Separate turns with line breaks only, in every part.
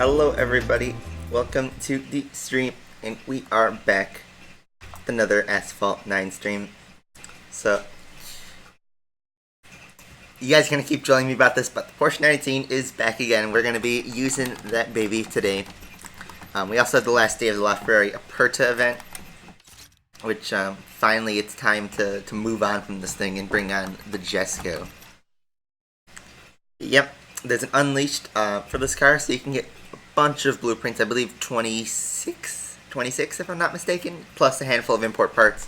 Hello everybody, welcome to the stream, and we are back with another Asphalt 9 stream. So, you guys are going to keep drilling me about this, but the Porsche 19 is back again. We're going to be using that baby today. We also had the last day of the LaFerrari Aperta event, which finally it's time to move on from this thing and bring on the Jesco. Yep, there's an Unleashed for this car, so you can get a bunch of blueprints, I believe 26 if I'm not mistaken, plus a handful of import parts.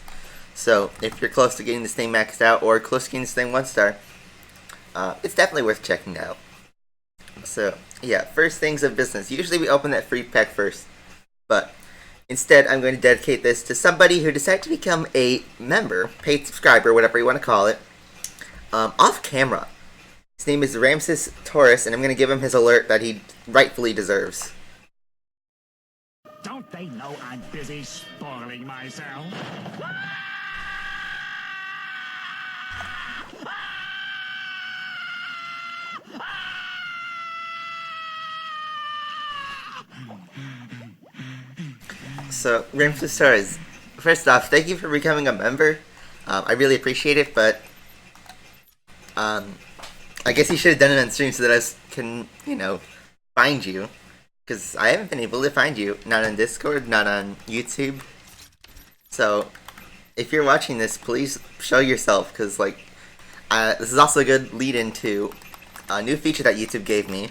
So if you're close to getting this thing maxed out or close to getting this thing 1-star, it's definitely worth checking out. So yeah, first things of business. Usually we open that free pack first, but instead I'm going to dedicate this to somebody who decided to become a member, paid subscriber, whatever you want to call it, off camera. His name is Ramses Torres, and I'm going to give him his alert that he rightfully deserves.
Don't they know I'm busy spoiling myself?
So, Ramses Torres, first off, thank you for becoming a member. I really appreciate it, but I guess you should have done it on stream so that I can, find you. Because I haven't been able to find you. Not on Discord, not on YouTube. So, if you're watching this, please show yourself. Because, this is also a good lead into a new feature that YouTube gave me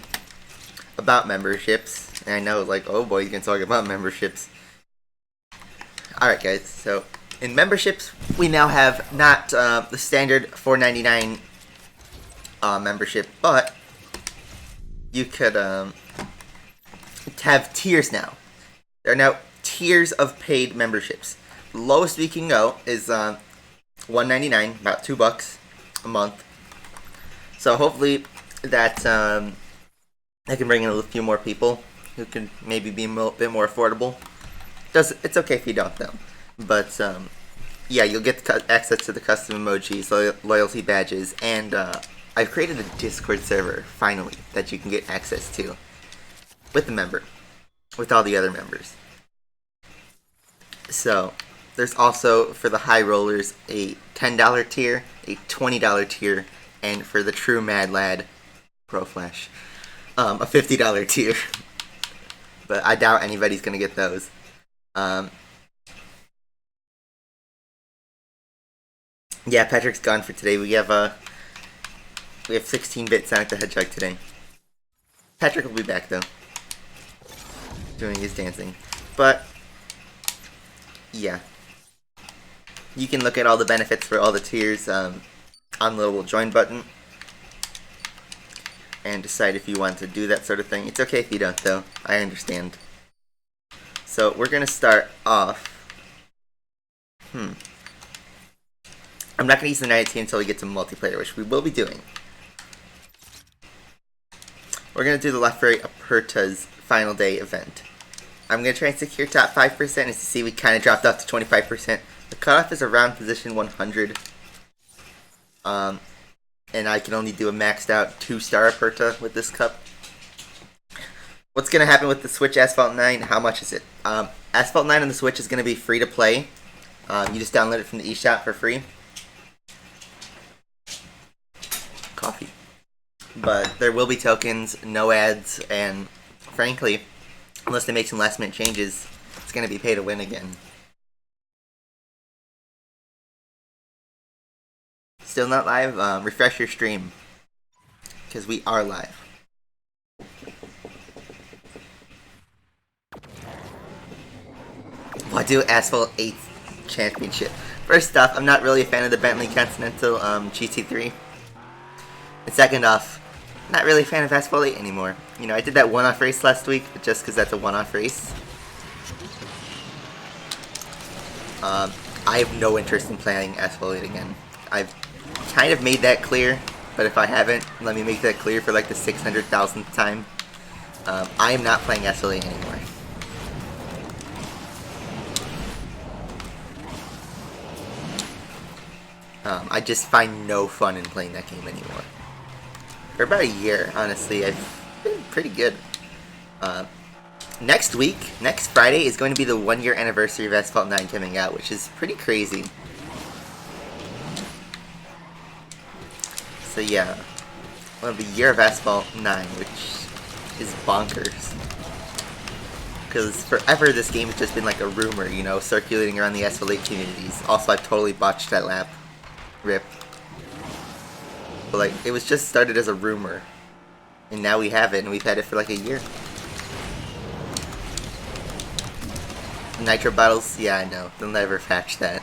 about memberships. And I know, oh boy, you can talk about memberships. Alright, guys. So, in memberships, we now have not the standard $4.99 membership, but you could have tiers now. There are now tiers of paid memberships. The lowest we can go is $1.99, about $2 a month. So hopefully that I can bring in a few more people who can maybe be a bit more affordable. It's okay if you don't though, but yeah, you'll get access to the custom emojis, loyalty badges, and I've created a Discord server, finally, that you can get access to with the member, with all the other members. So, there's also, for the high rollers, a $10 tier, a $20 tier, and for the true Mad Lad, Pro Flash, a $50 tier. But I doubt anybody's going to get those. Yeah, Patrick's gone for today. We have 16-bit Sonic the Hedgehog today. Patrick will be back though, doing his dancing. But yeah, you can look at all the benefits for all the tiers on the little join button and decide if you want to do that sort of thing. It's okay if you don't though, I understand. So we're gonna start off. I'm not gonna use the 19 until we get to multiplayer, which we will be doing. We're going to do the LaFerrari Aperta's final day event. I'm going to try and secure top 5%. As you see, we kind of dropped off to 25%. The cutoff is around position 100. And I can only do a maxed out 2-star Aperta with this cup. What's going to happen with the Switch Asphalt 9? How much is it? Asphalt 9 on the Switch is going to be free to play. You just download it from the eShop for free. Coffee. But there will be tokens, no ads, and frankly, unless they make some last minute changes, it's going to be pay to win again. Still not live? Refresh your stream, because we are live. What do Asphalt 8 Championship? First off, I'm not really a fan of the Bentley Continental GT3. And second off, not really a fan of Asphalt 8 anymore. I did that one-off race last week, but just because that's a one-off race. I have no interest in playing Asphalt 8 again. I've kind of made that clear, but if I haven't, let me make that clear for like the 600,000th time. I am not playing Asphalt 8 anymore. I just find no fun in playing that game anymore. For about a year, honestly, I've been pretty good. next week, next Friday, is going to be the 1 year anniversary of Asphalt 9 coming out, which is pretty crazy. So yeah, well, the year of Asphalt 9, which is bonkers. Because forever this game has just been like a rumor, you know, circulating around the Asphalt 8 communities. Also, I totally botched that lap. RIP. But like, it was just started as a rumor. And now we have it, and we've had it for like a year. Nitro bottles? Yeah, I know. They'll never patch that.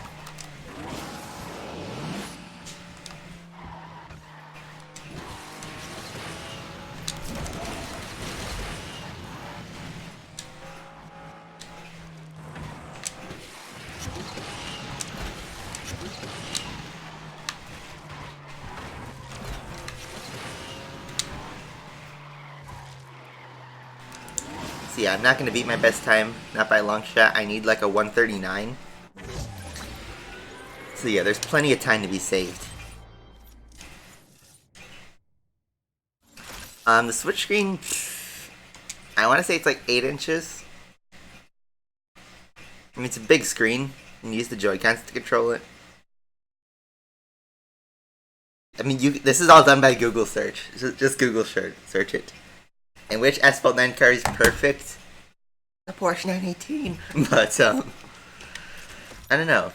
So yeah, I'm not going to beat my best time, not by a long shot. I need like a 139. So yeah, there's plenty of time to be saved. The switch screen, I want to say it's like 8 inches. I mean, it's a big screen. You can use the Joy-Cons to control it. I mean, this is all done by Google search. Just Google search it. And which Asphalt 9 car is perfect? The Porsche 918. But, I don't know.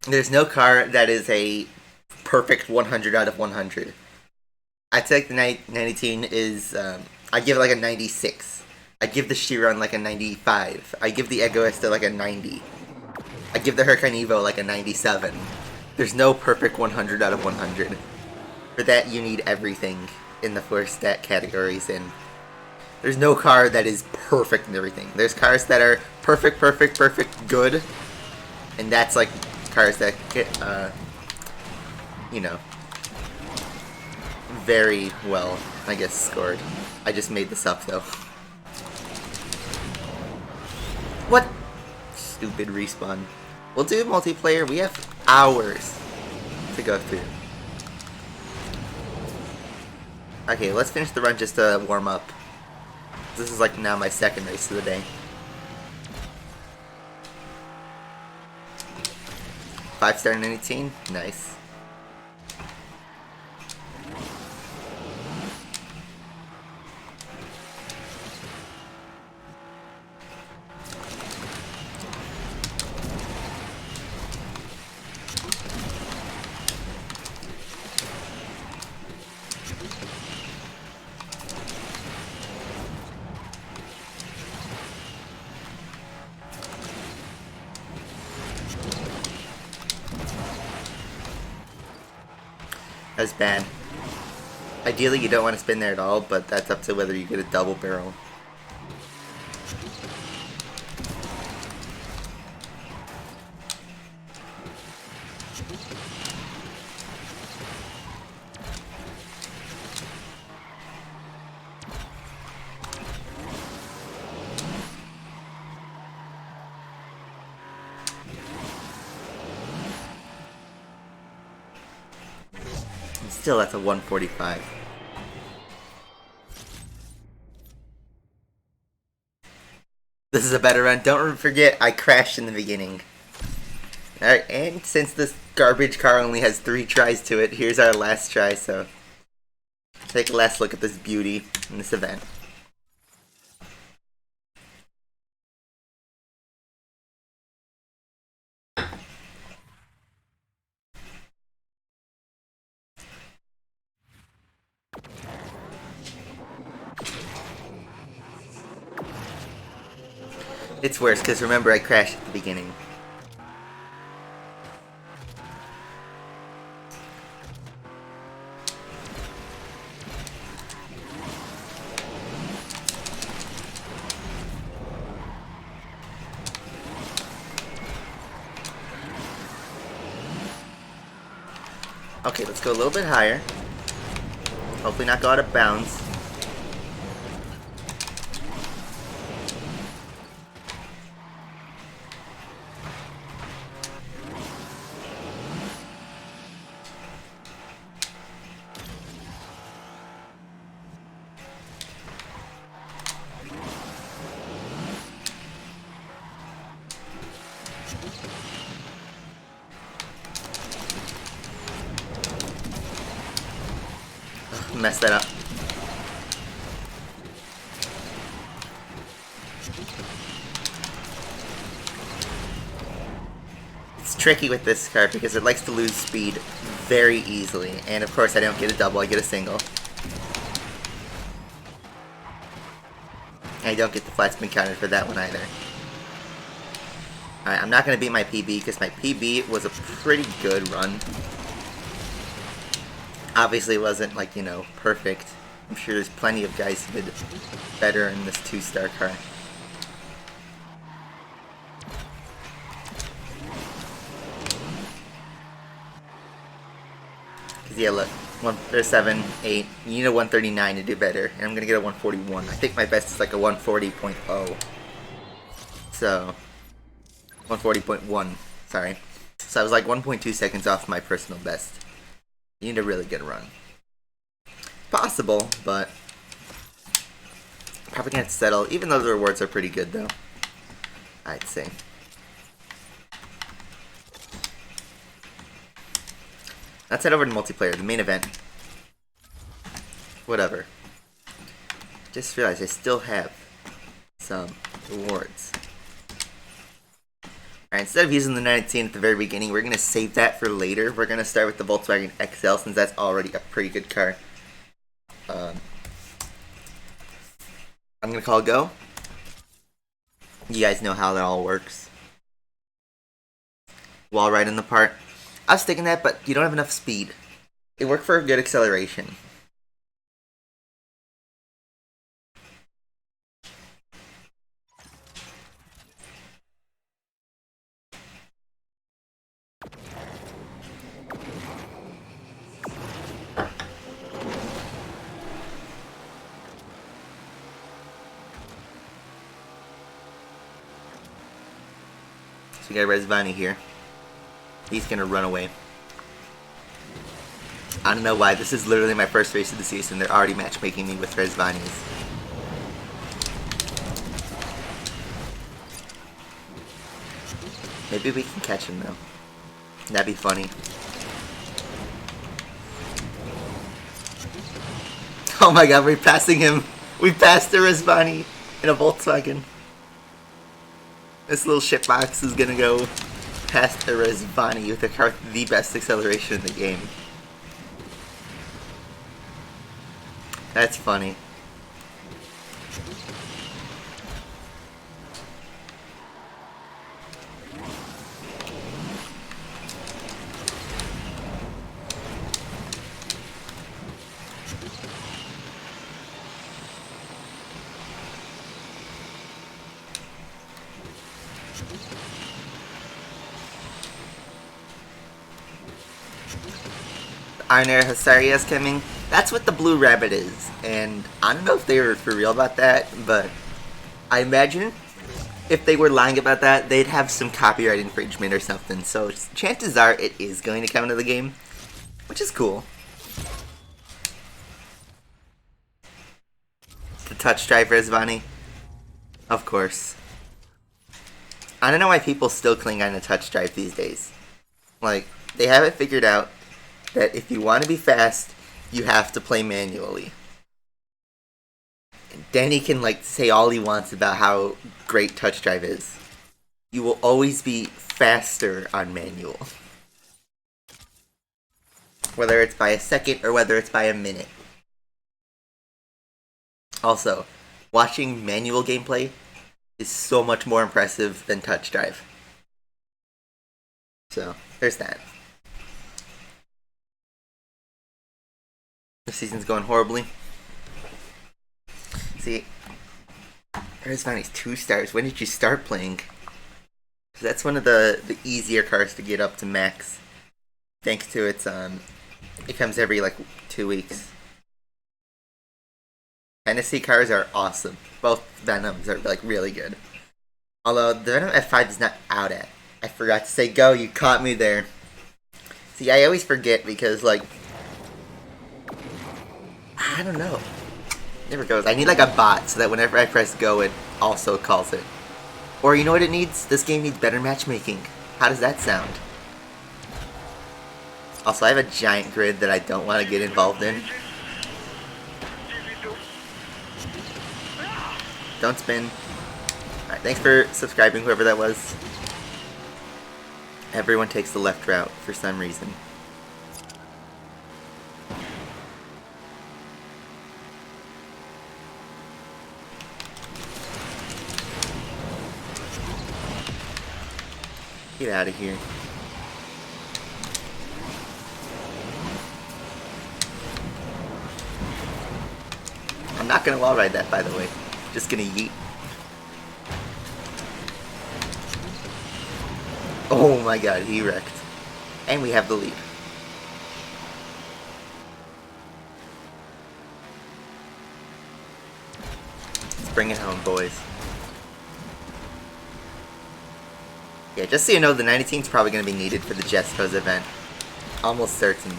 There's no car that is a perfect 100 out of 100. I'd say like the 918 is, I give it like a 96. I give the Chiron like a 95. I give the Egoista like a 90. I give the Huracan Evo like a 97. There's no perfect 100 out of 100. For that, you need everything in the 4 stat categories, and there's no car that is perfect in everything. There's cars that are perfect, good, and that's like cars that get, you know, very well, I guess, scored. I just made this up, though. What? Stupid respawn. We'll do multiplayer. We have hours to go through. Okay, let's finish the run just to warm up. This is like now my second race of the day. 5-star 918, nice. That's bad. Ideally, you don't want to spin there at all, but that's up to whether you get a double barrel. Still, that's a 145. This is a better run. Don't forget, I crashed in the beginning. Alright, and since this garbage car only has 3 tries to it, here's our last try, so take a last look at this beauty in this event. It's worse, because remember, I crashed at the beginning. Okay, let's go a little bit higher. Hopefully not go out of bounds. messed that up. It's tricky with this car because it likes to lose speed very easily. And of course I don't get a double, I get a single. I don't get the flat spin counter for that one either. Alright, I'm not going to beat my PB because my PB was a pretty good run. Obviously it wasn't like, you know, perfect. I'm sure there's plenty of guys who did better in this 2-star car. Because yeah, look, there's 7, 8, you need a 139 to do better, and I'm going to get a 141. I think my best is like a 140.0. So, 140.1, sorry. So I was like 1.2 seconds off my personal best. You need a really good run. Possible, but probably can't settle, even though the rewards are pretty good though, I'd say. Let's head over to multiplayer, the main event. Whatever. Just realized I still have some rewards. Alright, instead of using the 19 at the very beginning, we're going to save that for later. We're going to start with the Volkswagen XL since that's already a pretty good car. I'm going to call go. You guys know how that all works. Wall ride in the part. I was thinking that, but you don't have enough speed. It worked for a good acceleration. So we got Rezvani here. He's gonna run away. I don't know why. This is literally my first race of the season. They're already matchmaking me with Rezvani's. Maybe we can catch him though. That'd be funny. Oh my god, we're passing him. We passed the Rezvani in a Volkswagen. This little shitbox is gonna go past a Rezvani with a car with the best acceleration in the game. That's funny. Arner Hasaria's coming. That's what the Blue Rabbit is. And I don't know if they were for real about that, but I imagine if they were lying about that, they'd have some copyright infringement or something. So chances are it is going to come into the game, which is cool. The touch drive Rezvani? Of course. I don't know why people still cling on to touch drive these days. Like, they haven't figured out that if you want to be fast, you have to play manually. And Danny can like say all he wants about how great touch drive is. You will always be faster on manual. Whether it's by a second or whether it's by a minute. Also, watching manual gameplay is so much more impressive than touch drive. So, there's that. The season's going horribly. See, Rezvani's 2 stars. When did you start playing? Because that's one of the easier cars to get up to max. Thanks to its, it comes every, like, 2 weeks. Hennessy cars are awesome. Both Venoms are, like, really good. Although, the Venom F5 is not out at. I forgot to say go, you caught me there. See, I always forget because, like, I don't know. It never goes. I need like a bot so that whenever I press go, it also calls it. Or you know what it needs? This game needs better matchmaking. How does that sound? Also, I have a giant grid that I don't want to get involved in. Don't spin. Alright, thanks for subscribing, whoever that was. Everyone takes the left route for some reason. Get out of here. I'm not gonna wall ride that, by the way. Just gonna yeet. Oh my god, he wrecked. And we have the lead. Let's bring it home, boys. Yeah, just so you know, the 19 is probably going to be needed for the Jespos event. Almost certainly.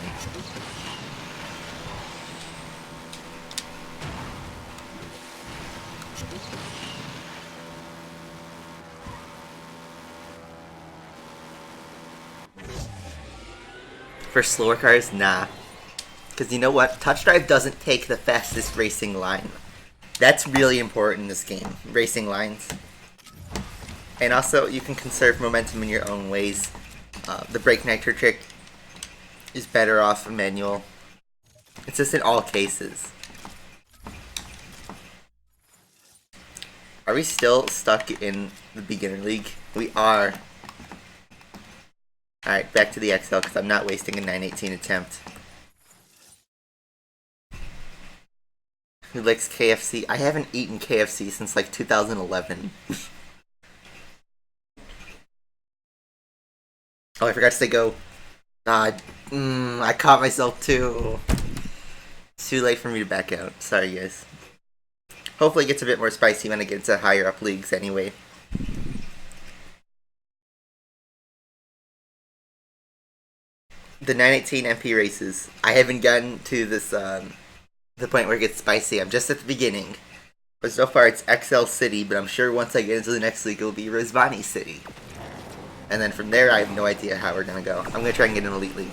For slower cars, nah. Because you know what? Touch Drive doesn't take the fastest racing line. That's really important in this game. Racing lines. And also, you can conserve momentum in your own ways. The brake nitro trick is better off a manual. It's just in all cases. Are we still stuck in the beginner league? We are. Alright, back to the XL because I'm not wasting a 918 attempt. Who likes KFC? I haven't eaten KFC since like 2011. Oh, I forgot to say go. I caught myself too. It's too late for me to back out. Sorry, guys. Hopefully it gets a bit more spicy when I get into higher up leagues anyway. The 918 MP races. I haven't gotten to this, the point where it gets spicy. I'm just at the beginning. But so far it's XL City, but I'm sure once I get into the next league it'll be Rizvani City. And then from there, I have no idea how we're going to go. I'm going to try and get an Elite League.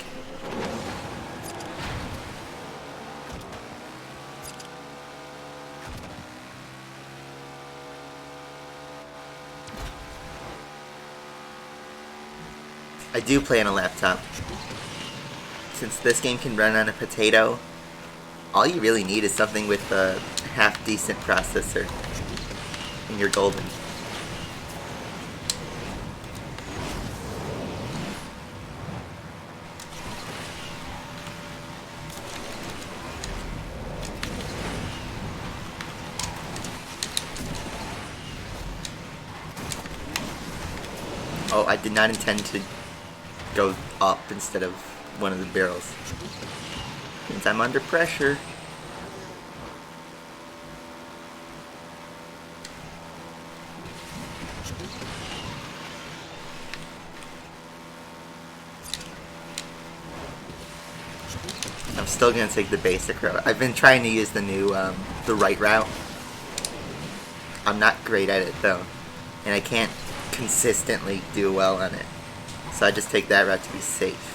I do play on a laptop. Since this game can run on a potato, all you really need is something with a half-decent processor. And you're golden. Oh, I did not intend to go up instead of one of the barrels. Means I'm under pressure. I'm still gonna take the basic route. I've been trying to use the new, the right route. I'm not great at it though, and I can't consistently do well on it. So I just take that route to be safe.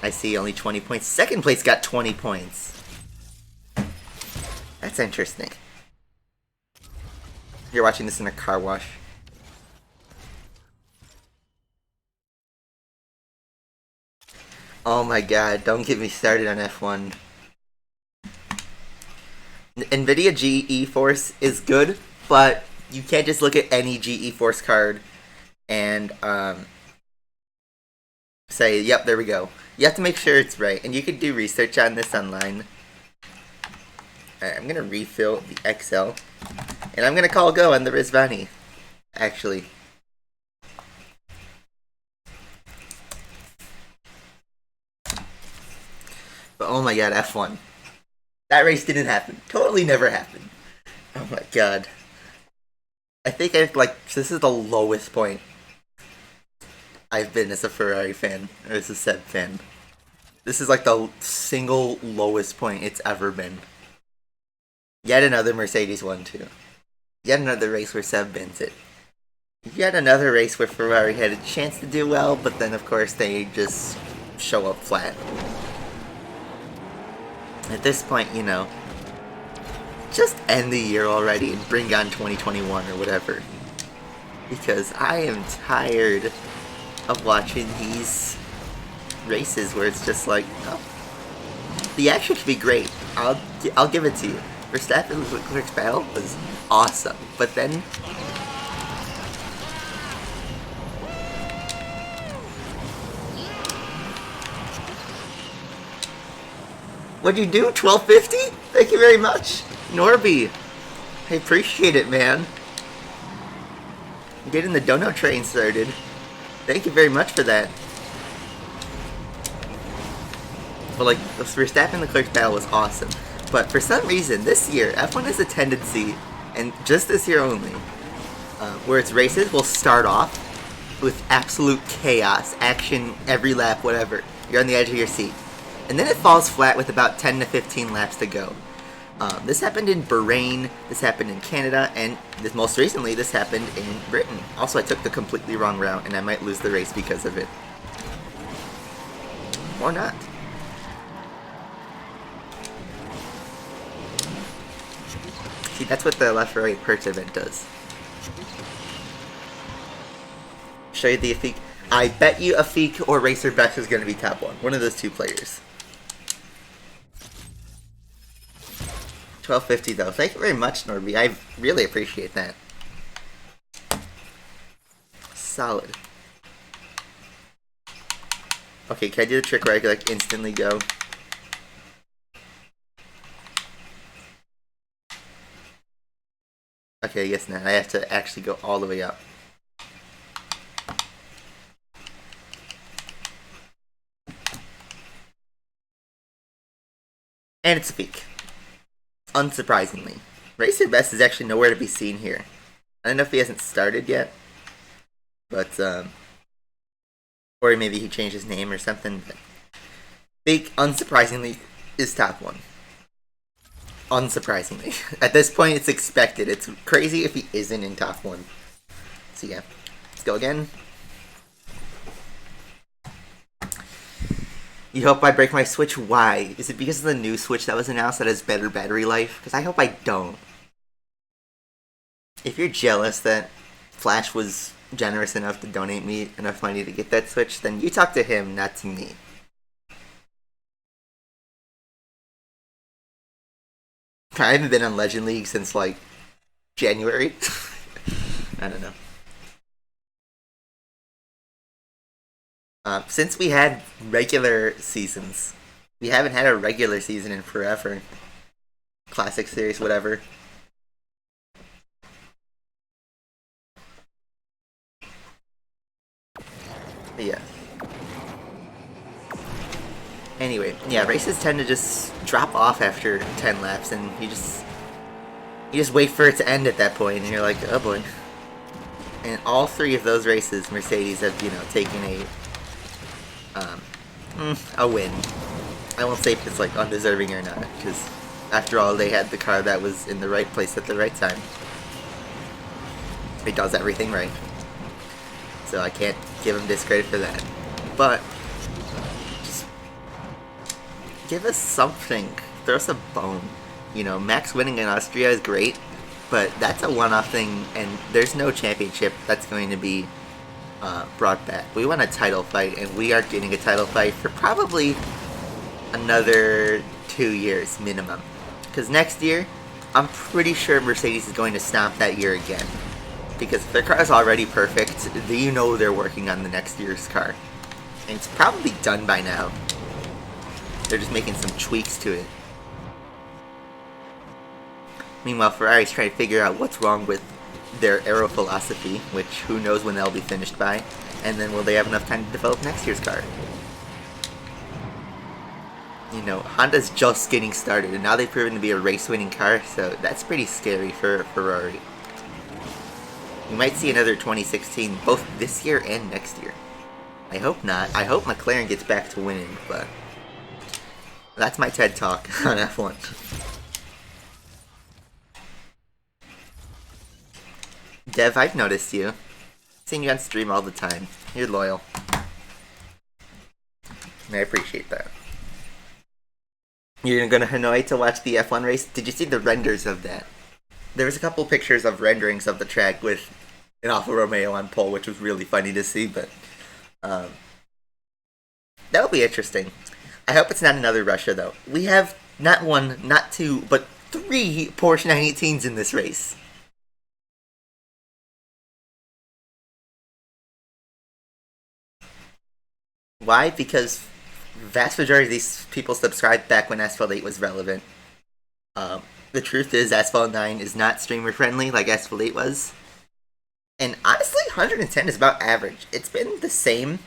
I see only 20 points. Second place got 20 points. That's interesting. You're watching this in a car wash. Oh my god, don't get me started on F1. NVIDIA GeForce is good, but you can't just look at any GeForce card and say, yep, there we go. You have to make sure it's right, and you can do research on this online. Alright, I'm going to refill the XL, and I'm going to call go on the Rizvani, actually. But oh my god, F1. That race didn't happen. Totally never happened. Oh my god. I think this is the lowest point I've been as a Ferrari fan, or as a Seb fan. This is like the single lowest point it's ever been. Yet another Mercedes 1-2. Yet another race where Seb bins it. Yet another race where Ferrari had a chance to do well, but then of course they just show up flat. At this point, you know, just end the year already and bring on 2021 or whatever. Because I am tired of watching these races where it's just like, oh, the action could be great. I'll give it to you. Verstappen's Leclerc's battle was awesome, but then what'd you do? 1250? Thank you very much, Norby. I appreciate it, man. Getting the donut train started. Thank you very much for that. But like, the Verstappen Leclerc's battle was awesome. But for some reason, this year, F1 has a tendency, and just this year only, where its races will start off with absolute chaos, action every lap, whatever. You're on the edge of your seat. And then it falls flat with about 10 to 15 laps to go. This happened in Bahrain, this happened in Canada, and most recently this happened in Britain. Also, I took the completely wrong route, and I might lose the race because of it. Or not. See, that's what the left right perch event does. Show you the Afik. I bet you Afik or Racer Bex is going to be top one. One of those two players. 1250 though. Thank you very much, Norby. I really appreciate that. Solid. Okay, can I do the trick where I can like instantly go? Okay, yes, now I have to actually go all the way up. And it's a peak. Unsurprisingly. Racer Best is actually nowhere to be seen here. I don't know if he hasn't started yet. But, or maybe he changed his name or something. But Peak, unsurprisingly, is top one. Unsurprisingly. At this point, it's expected. It's crazy if he isn't in top one. So yeah, let's go again. You hope I break my Switch? Why? Is it because of the new Switch that was announced that has better battery life? Because I hope I don't. If you're jealous that Flash was generous enough to donate me enough money to get that Switch, then you talk to him, not to me. I haven't been on Legend League since, like, January. I don't know. Since we had regular seasons, we haven't had a regular season in forever. Classic series, whatever. But yeah. Anyway, yeah, races tend to just drop off after 10 laps, and you just wait for it to end at that point, and you're like, oh boy. And all three of those races, Mercedes have, you know, taken a win. I won't say if it's like undeserving or not, because after all, they had the car that was in the right place at the right time. It does everything right. So I can't give him discredit for that. But just give us something. Throw us a bone. You know, Max winning in Austria is great, but that's a one-off thing, and there's no championship that's going to be brought back. We want a title fight, and we are getting a title fight for probably another 2 years minimum. Because next year, I'm pretty sure Mercedes is going to stomp that year again. Because if their car is already perfect, you know they're working on the next year's car. And it's probably done by now. They're just making some tweaks to it. Meanwhile, Ferrari's trying to figure out what's wrong with their aero philosophy, which who knows when they'll be finished by, and then will they have enough time to develop next year's car? You know, Honda's just getting started, and now they've proven to be a race-winning car, so that's pretty scary for Ferrari. We might see another 2016 both this year and next year. I hope not. I hope McLaren gets back to winning, but that's my TED Talk on F1. Dev, I've noticed you. Seen you on stream all the time. You're loyal. And I appreciate that. You're going to Hanoi to watch the F1 race? Did you see the renders of that? There was a couple pictures of renderings of the track with an Alfa Romeo on pole, which was really funny to see, but um, that'll be interesting. I hope it's not another Russia, though. We have not one, not two, but 3 Porsche 918s in this race. Why? Because vast majority of these people subscribed back when Asphalt 8 was relevant. The truth is, Asphalt 9 is not streamer friendly like Asphalt 8 was. And honestly, 110 is about average. It's been the same.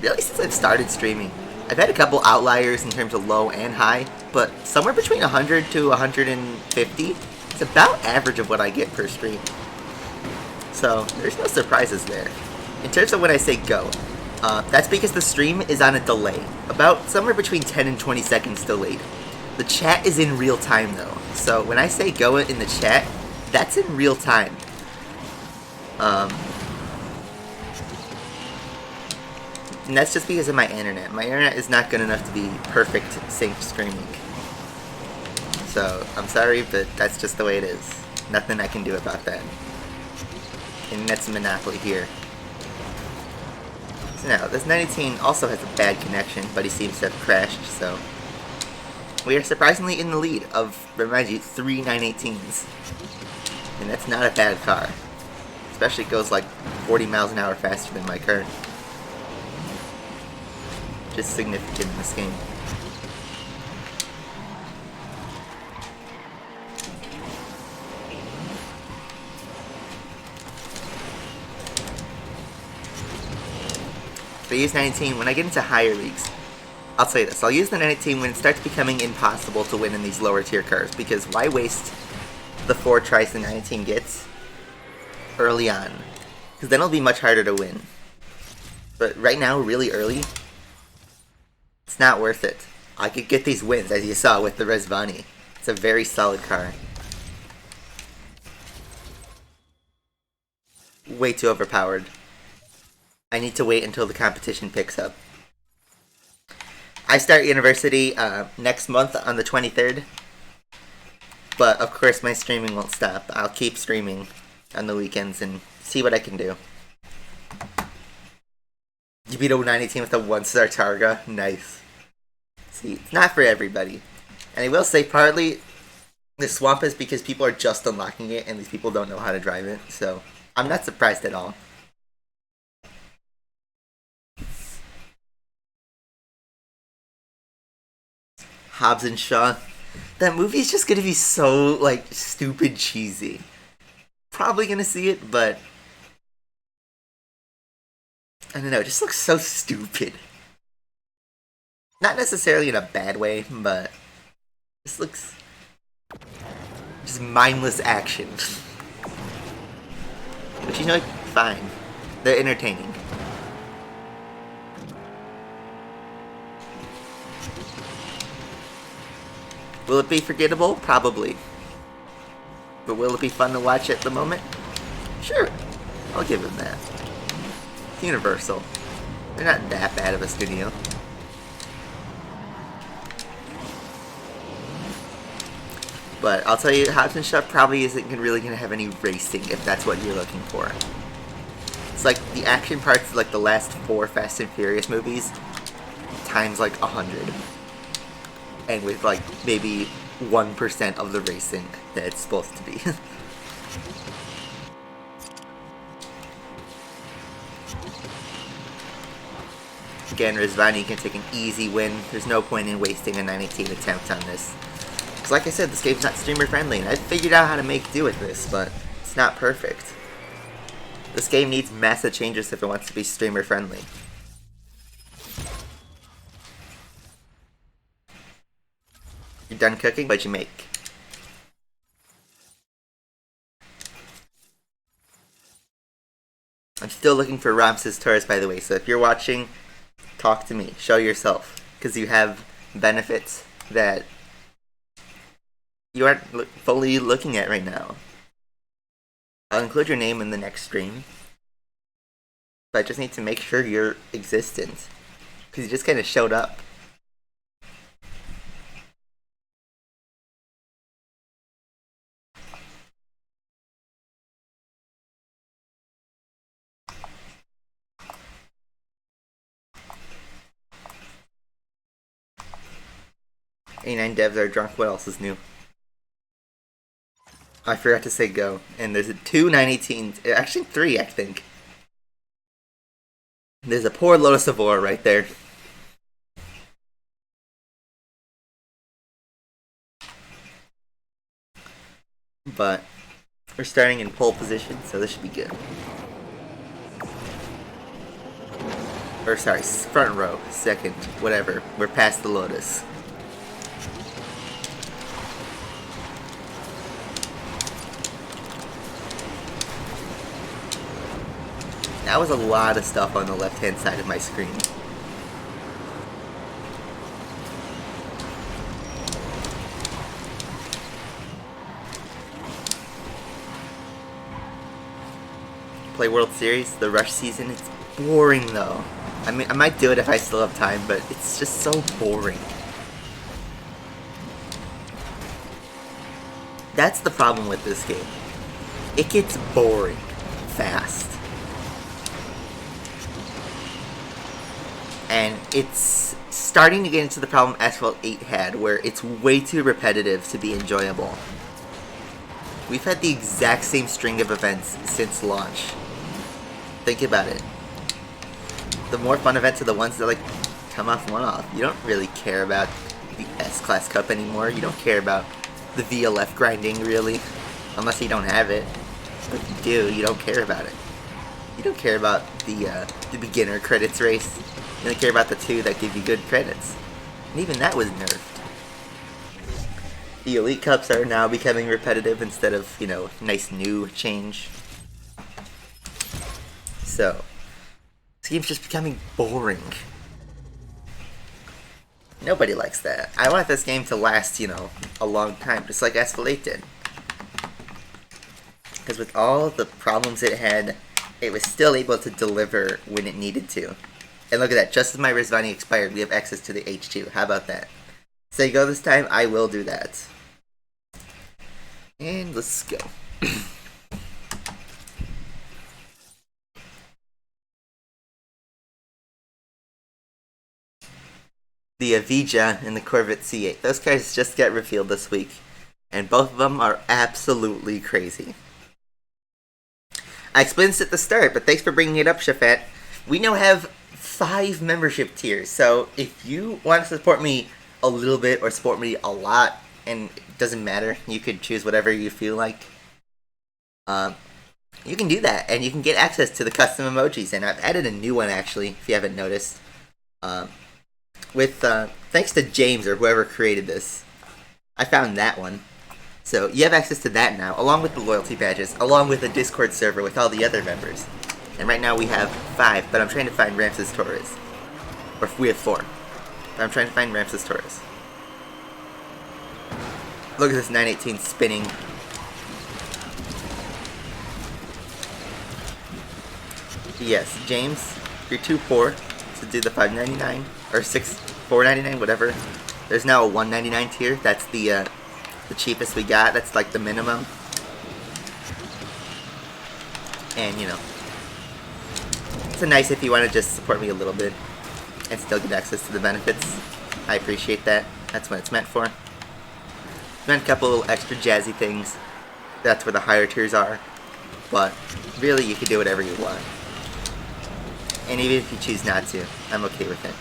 Really since I've started streaming. I've had a couple outliers in terms of low and high, but somewhere between 100 to 150 is about average of what I get per stream. So there's no surprises there. In terms of when I say go, that's because the stream is on a delay, about somewhere between 10 and 20 seconds delayed. The chat is in real time though, so when I say go in the chat, that's in real time. And that's just because of my internet. My internet is not good enough to be perfect sync streaming. So, I'm sorry, but that's just the way it is. Nothing I can do about that. Internet's a monopoly here. So now, this 918 also has a bad connection, but he seems to have crashed, so... We are surprisingly in the lead of, remind you, 3 918s. And that's not a bad car. Especially it goes like 40 miles an hour faster than my current. Just significant in this game. So I use 19 when I get into higher leagues. I'll say this, I'll use the 19 when it starts becoming impossible to win in these lower tier cars, because why waste the 4 tries the 19 gets early on? Because then it'll be much harder to win. But right now, really early, it's not worth it. I could get these wins, as you saw with the Rezvani. It's a very solid car. Way too overpowered. I need to wait until the competition picks up. I start university next month on the 23rd. But of course my streaming won't stop. I'll keep streaming on the weekends and see what I can do. You beat a 918 with a 1-star Targa? Nice. See, it's not for everybody. And I will say partly the swamp is because people are just unlocking it and these people don't know how to drive it. So I'm not surprised at all. Hobbs and Shaw. That movie is just gonna be so, like, stupid cheesy. Probably gonna see it, but I don't know, it just looks so stupid. Not necessarily in a bad way, but this looks just mindless action. But you know, fine. They're entertaining. Will it be forgettable? Probably. But will it be fun to watch at the moment? Sure. I'll give them that. It's Universal. They're not that bad of a studio. But I'll tell you, Hobbs and Shaw probably isn't really going to have any racing if that's what you're looking for. It's like the action parts of like the last 4 Fast and Furious movies times like 100. And with like maybe 1% of the racing that it's supposed to be. Again, Rezvani can take an easy win. There's no point in wasting a 918 attempt on this. Because like I said, this game's not streamer friendly, and I've figured out how to make do with this, but it's not perfect. This game needs massive changes if it wants to be streamer friendly. You're done cooking? What'd you make? I'm still looking for Ramses Torres, by the way, so if you're watching, talk to me. Show yourself. Because you have benefits that you aren't fully looking at right now. I'll include your name in the next stream. But I just need to make sure you're existent. Because you just kind of showed up. A9 devs are drunk. What else is new? I forgot to say go. And there's two 918s. Actually, three, I think. There's a poor Lotus of Ore right there. But we're starting in pole position, so this should be good. Or sorry, front row, second, whatever. We're past the Lotus. That was a lot of stuff on the left-hand side of my screen. Play World Series, the rush season, it's boring though. I mean, I might do it if I still have time, but it's just so boring. That's the problem with this game. It gets boring fast. And it's starting to get into the problem Asphalt 8 had, where it's way too repetitive to be enjoyable. We've had the exact same string of events since launch. Think about it. The more fun events are the ones that like come off one-off. You don't really care about the S-Class Cup anymore. You don't care about the VLF grinding, really. Unless you don't have it. But if you do, you don't care about it. You don't care about the beginner credits race. You don't care about the two that give you good credits. And even that was nerfed. The Elite Cups are now becoming repetitive instead of, you know, nice new change. So, this game's just becoming boring. Nobody likes that. I want this game to last, you know, a long time, just like Asphalt 8 did. Because with all the problems it had, it was still able to deliver when it needed to. And look at that, just as my Rizvani expired, we have access to the H2. How about that? Say go this time, I will do that. And let's go. The Avija and the Corvette C8. Those cars just got revealed this week. And both of them are absolutely crazy. I explained this at the start, but thanks for bringing it up, Shafat. We now have 5 membership tiers, so if you want to support me a little bit or support me a lot, and it doesn't matter, you could choose whatever you feel like, you can do that, and you can get access to the custom emojis, and I've added a new one actually, if you haven't noticed, thanks to James or whoever created this. I found that one. So you have access to that now, along with the loyalty badges, along with a Discord server with all the other members. And right now we have 5, but I'm trying to find Ramses Torres. Or we have 4. But I'm trying to find Ramses Torres. Look at this 918 spinning. Yes, James, you're too poor to do the $5.99 or $4.99, whatever. There's now a $1.99 tier. That's the cheapest we got. That's like the minimum. And you know, it's nice if you want to just support me a little bit and still get access to the benefits. I appreciate that. That's what it's meant for. Meant a couple little extra jazzy things. That's where the higher tiers are. But really, you can do whatever you want. And even if you choose not to, I'm okay with it.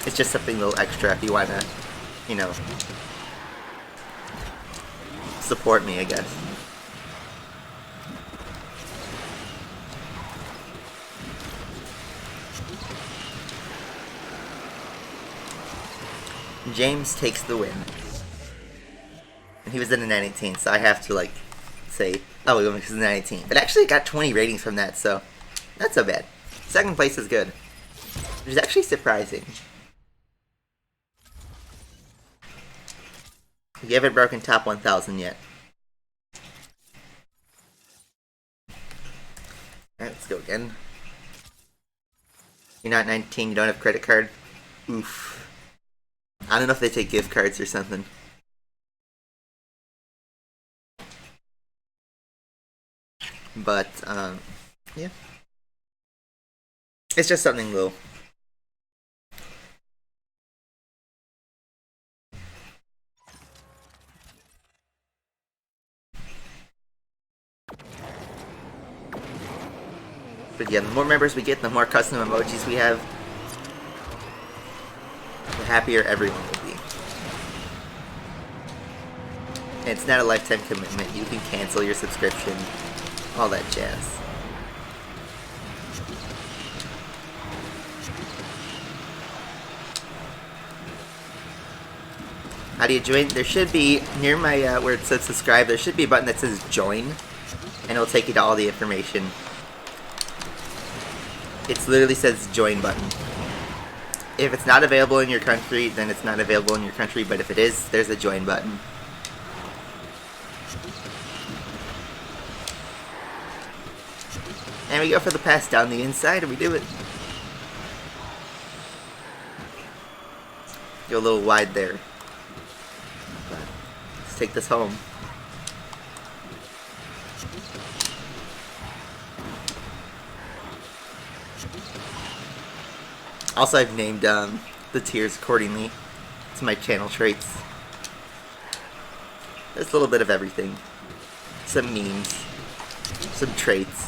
It's just something a little extra if you want to, you know, support me, I guess. James takes the win. And he was in a 918, so I have to, like, say, oh, he was in a 918. But actually got 20 ratings from that, so not so bad. Second place is good. Which is actually surprising. We haven't broken top 1,000 yet. Alright, man. You're not 19, you don't have credit card? Oof. I don't know if they take gift cards or something. But, yeah. It's just something little. But yeah, the more members we get, the more custom emojis we have, the happier everyone will be. And it's not a lifetime commitment. You can cancel your subscription, all that jazz. How do you join? There should be, near my, where it says subscribe, there should be a button that says join, and it'll take you to all the information. It literally says join button. If it's not available in your country, then it's not available in your country, but if it is, there's a join button. And we go for the pass down the inside, and we do it. Go a little wide there. But let's take this home. Also, I've named the tiers accordingly to my channel traits. There's a little bit of everything. Some memes. Some traits.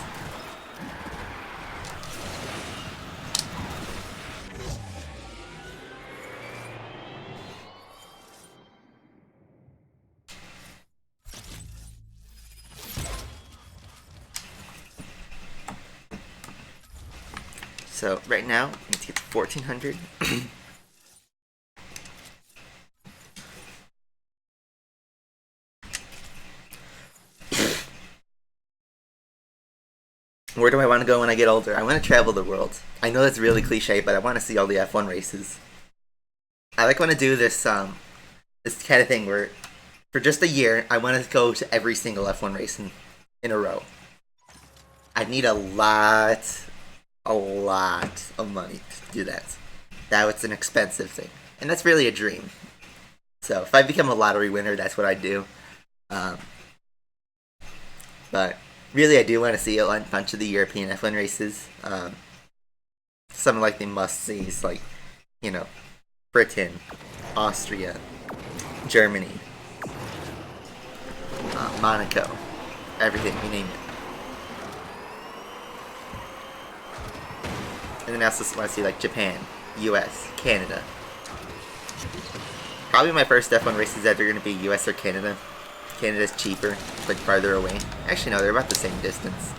So, right now, let's get to 1400. Where do I want to go when I get older? I want to travel the world. I know that's really cliche, but I want to see all the F1 races. I want to do this this kind of thing where, for just a year, I want to go to every single F1 race in a row. I need a lot of money to do that. That's an expensive thing. And that's really a dream. So if I become a lottery winner, that's what I do. But really, I do want to see a bunch of the European F1 races. Some like the must-sees, like, you know, Britain, Austria, Germany, Monaco, everything, you name it. And then I also want to see like Japan, US, Canada. Probably my first F1 race is either going to be US or Canada. Canada's cheaper, like farther away. Actually, no, they're about the same distance.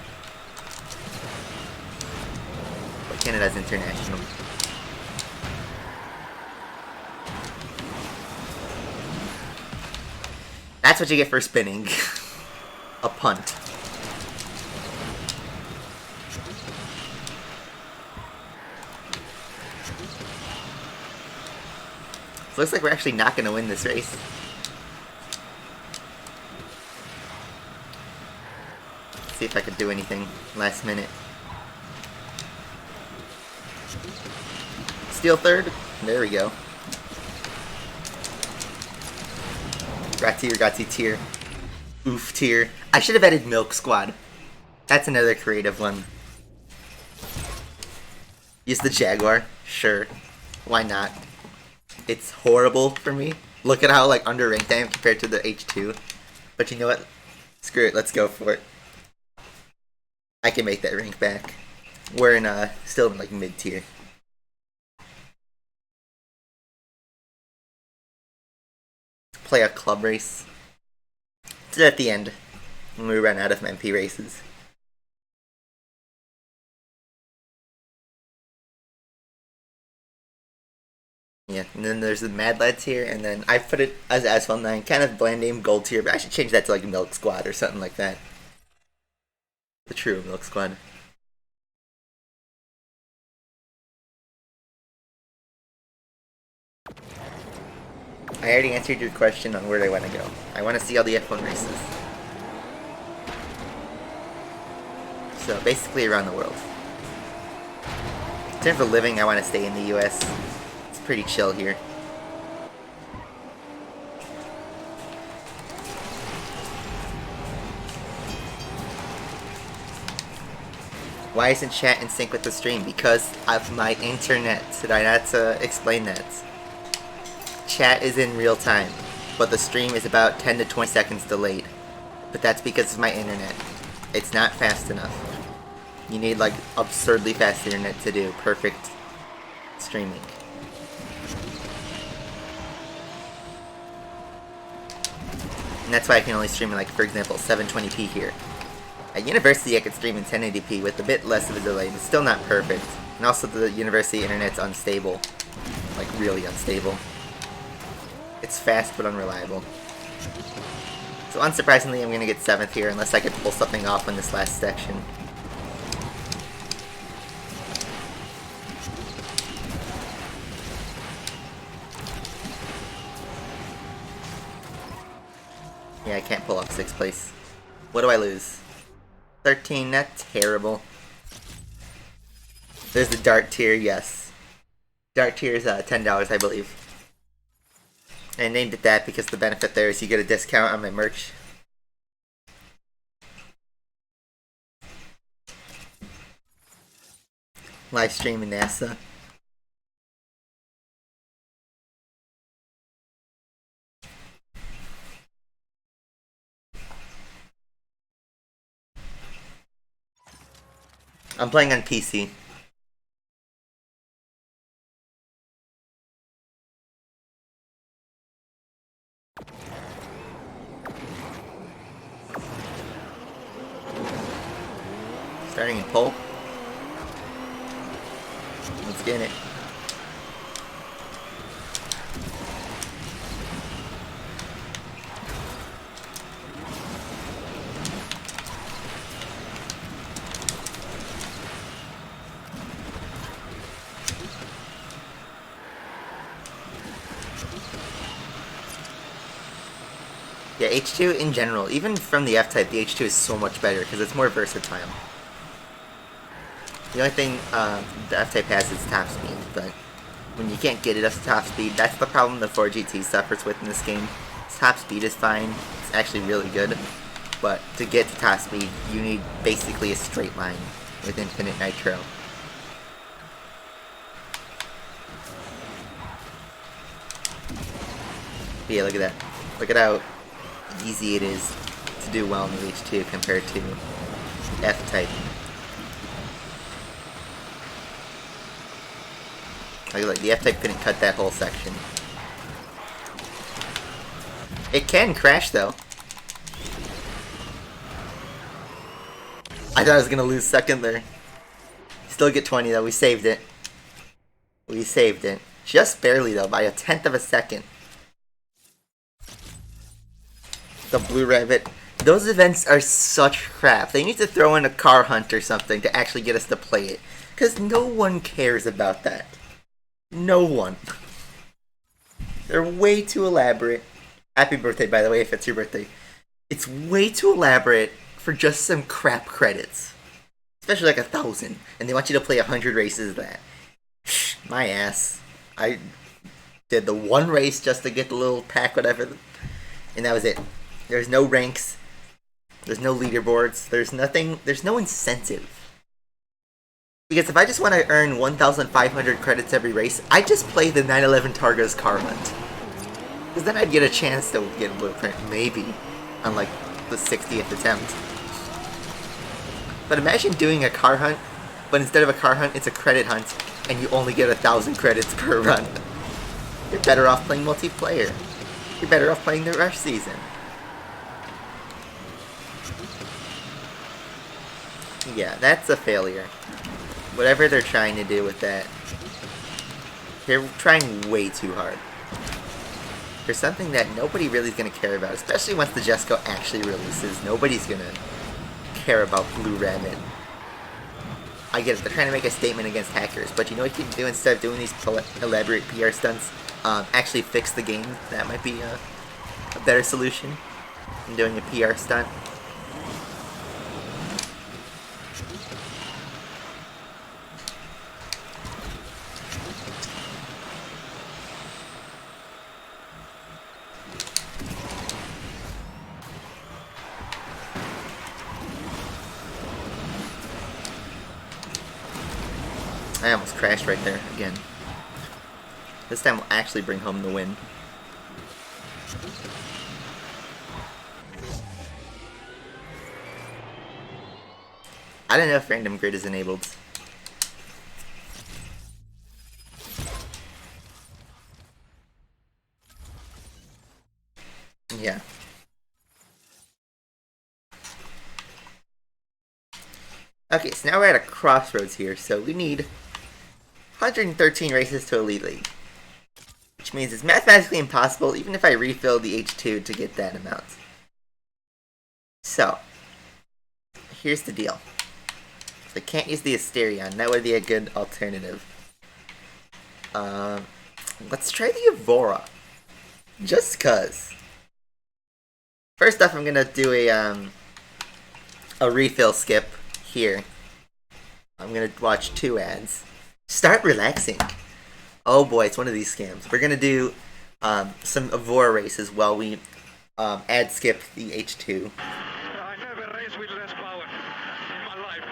But Canada's international. That's what you get for spinning. A punt. So looks like we're actually not going to win this race. Let's see if I could do anything last minute. Steal third. There we go. Grazie tier. Oof tier. I should have added Milk Squad. That's another creative one. Use the Jaguar. Sure. Why not? It's horrible for me. Look at how like underranked I am compared to the H2. But you know what? Screw it. Let's go for it. I can make that rank back. We're in still in like mid tier. Play a club race. It's at the end when we run out of MP races. Yeah, and then there's the Mad Lads here, and then I put it as Asphalt 9, kind of bland name, Gold tier, but I should change that to like Milk Squad or something like that. The true Milk Squad. I already answered your question on where I want to go. I want to see all the F1 races. So basically around the world. In terms of living, I want to stay in the US. It's pretty chill here. Why isn't chat in sync with the stream? Because of my internet. Did I not explain that? Chat is in real time, but the stream is about 10 to 20 seconds delayed. But that's because of my internet. It's not fast enough. You need like absurdly fast internet to do perfect streaming. And that's why I can only stream in, like, for example, 720p here. At university, I could stream in 1080p with a bit less of a delay, but still not perfect. And also, the university internet's unstable. Like, really unstable. It's fast, but unreliable. So, unsurprisingly, I'm gonna get 7th here, unless I could pull something off in this last section. Yeah, I can't pull off 6th place. What do I lose? 13, not terrible. There's the Dark Tier, yes. Dark Tier is $10, I believe. I named it that because the benefit there is you get a discount on my merch. Live stream in NASA. I'm playing on PC. Starting in pole. Let's get it. Yeah, H2 in general, even from the F-Type, the H2 is so much better because it's more versatile. The only thing the F-Type has is top speed, but when you can't get it up to top speed, that's the problem the 4GT suffers with in this game. Its top speed is fine, it's actually really good, but to get to top speed, you need basically a straight line with infinite nitro. But yeah, look at that. Look at how easy it is to do well in the H2 compared to F-Type. Like the F-Type couldn't cut that whole section. It can crash though. I thought I was gonna lose second there. Still get 20 though, we saved it. We saved it. Just barely though, by a 1/10 of a second. The Blue Rabbit. Those events are such crap. They need to throw in a car hunt or something to actually get us to play it. Because no one cares about that. No one. They're way too elaborate. Happy birthday, by the way, if it's your birthday. It's way too elaborate for just some crap credits. Especially like 1,000. And they want you to play 100 races of that. My ass. I did the one race just to get the little pack, whatever. And that was it. There's no ranks. There's no leaderboards. There's nothing. There's no incentive. Because if I just want to earn 1,500 credits every race, I just play the 911 Targa's car hunt. Because then I'd get a chance to get a blueprint, maybe, on like the 60th attempt. But imagine doing a car hunt, but instead of a car hunt, it's a credit hunt, and you only get 1,000 credits per run. You're better off playing multiplayer. You're better off playing the Rush season. Yeah, that's a failure. Whatever they're trying to do with that, they're trying way too hard. For something that nobody really is going to care about, especially once the Jesco actually releases, nobody's going to care about Blue Rabbit. I get it, they're trying to make a statement against hackers, but you know what you can do instead of doing these elaborate PR stunts? Actually fix the game. That might be a better solution than doing a PR stunt. I almost crashed right there again. This time we'll actually bring home the win. I don't know if random grid is enabled. Yeah. Okay, so now we're at a crossroads here, so we need 113 races to Elite League. Which means it's mathematically impossible, even if I refill the H2 to get that amount. So, here's the deal. I can't use the Asterion, that would be a good alternative. Let's try the Evora. Just cuz. First off, I'm gonna do a refill skip here. I'm gonna watch 2 ads. Start relaxing. Oh boy, it's one of these scams. We're gonna do some Evora races while we ad skip the H2.
I never raced with less power in my life.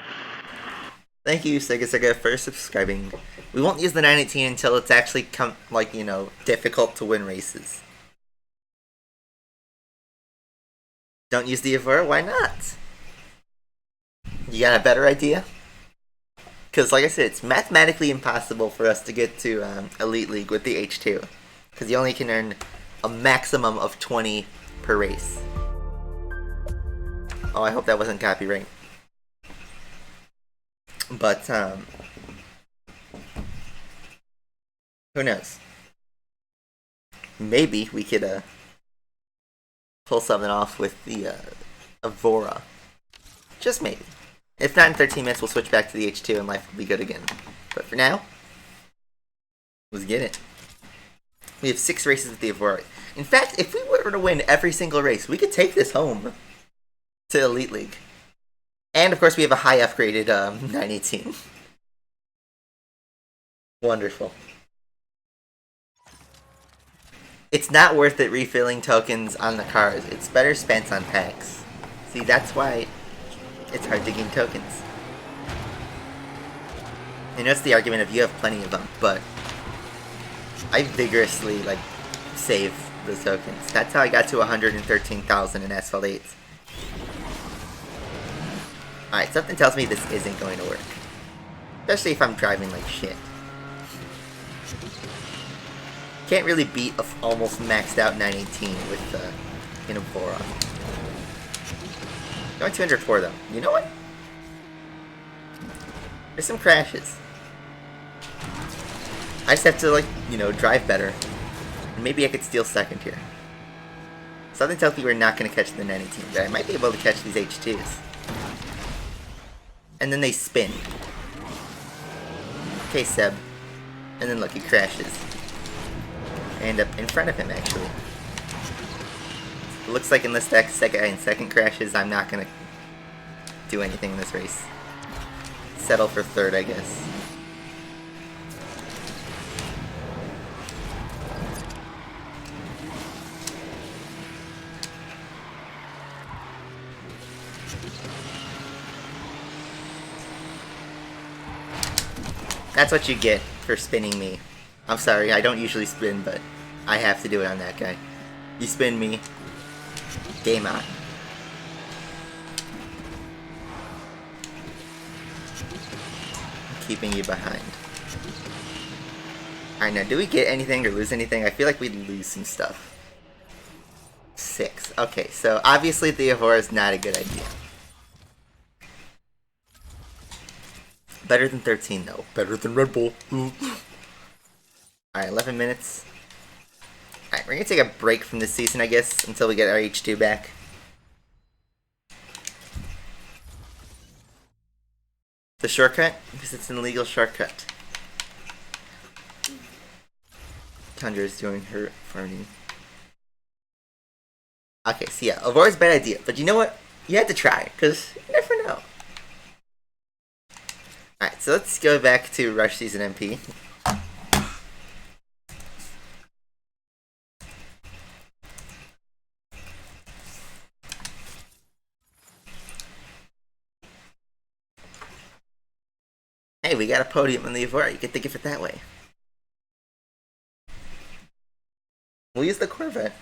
Thank you, Sega, for subscribing. We won't use the 918 until it's actually difficult to win races. Don't use the Evora? Why not? You got a better idea? Because, like I said, it's mathematically impossible for us to get to Elite League with the H2. Because you only can earn a maximum of 20 per race. Oh, I hope that wasn't copyright. But, who knows? Maybe we could pull something off with the Evora. Just maybe. If not, in 13 minutes, we'll switch back to the H2 and life will be good again. But for now, let's get it. We have 6 races with the Evora. In fact, if we were to win every single race, we could take this home to Elite League. And, of course, we have a high upgraded 918. Wonderful. It's not worth it refilling tokens on the cars. It's better spent on packs. See, that's why it's hard to gain tokens. I know it's the argument of you have plenty of them, but I vigorously, save the tokens. That's how I got to 113,000 in Asphalt 8. Alright, something tells me this isn't going to work. Especially if I'm driving like shit. Can't really beat a almost maxed out 918 with an Evora. Going 204 though. You know what? There's some crashes. I just have to drive better. And maybe I could steal second here. Something tells me we're not going to catch the 918, but I might be able to catch these H2s. And then they spin. Okay, Seb. And then look, he crashes. I end up in front of him, actually. It looks like unless that guy in second crashes, I'm not gonna do anything in this race. Settle for third, I guess. That's what you get for spinning me. I'm sorry, I don't usually spin, but I have to do it on that guy. You spin me. Game on. Keeping you behind. Alright, now do we get anything or lose anything? I feel like we'd lose some stuff. 6. Okay, so obviously the Evora is not a good idea. Better than 13 though. Better than Red Bull. Alright, 11 minutes. Alright, we're gonna take a break from this season, I guess, until we get our H2 back. The shortcut? Because it's an illegal shortcut. Tundra is doing her farming. Okay, so yeah, Evora's a bad idea, but you know what? You had to try, because you never know. Alright, so let's go back to Rush Season MP. Hey, we got a podium in the Evora. You can think of it that way. We'll use the Corvette.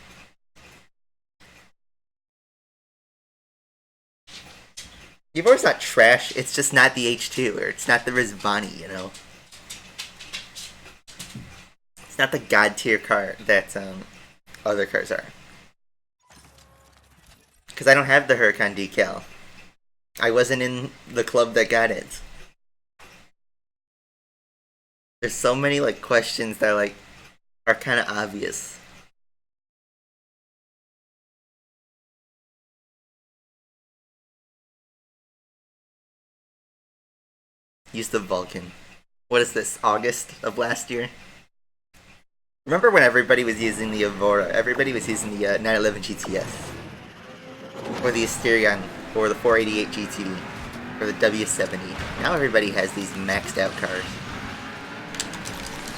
The Evora's not trash. It's just not the H2, or it's not the Rizvani, you know? It's not the god tier car that other cars are. Because I don't have the Huracan decal. I wasn't in the club that got it. There's so many like questions that like are kind of obvious. Use the Vulcan. What is this? August of last year? Remember when everybody was using the Evora? Everybody was using the 911 GTS. Or the Asterion. Or the 488 GT. Or the W70. Now everybody has these maxed out cars.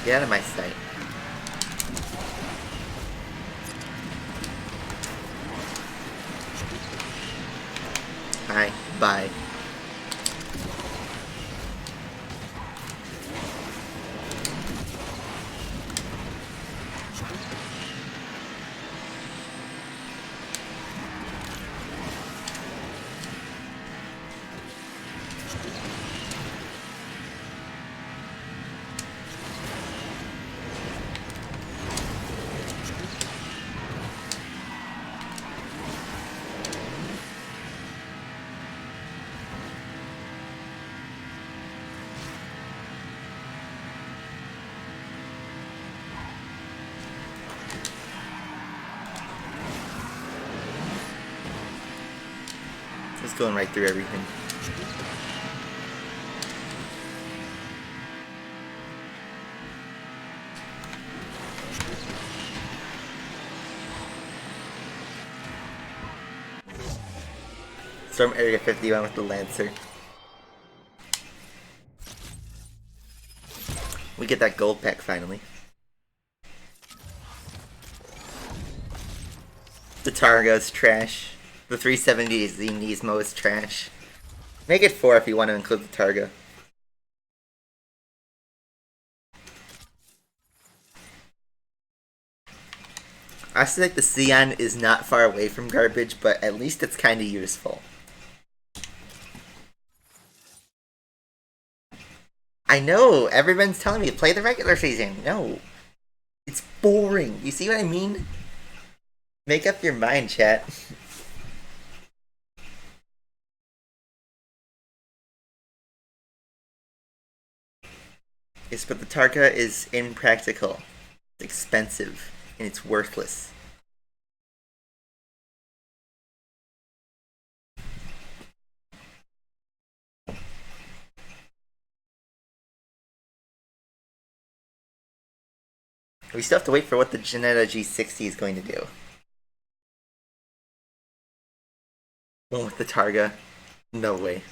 Get out of my sight. Hi. Bye. It's going right through everything. Storm Area 51 with the Lancer. We get that gold pack finally. The Targa's trash. The 370Z Nismo is trash. Make it 4 if you want to include the Targa. I still think the Sion is not far away from garbage, but at least it's kind of useful. I know, everyone's telling me to play the regular season. No. It's boring. You see what I mean? Make up your mind, chat. Yes, but the Targa is impractical. It's expensive. And it's worthless. We still have to wait for what the Jetta G60 is going to do. One with the Targa? No way.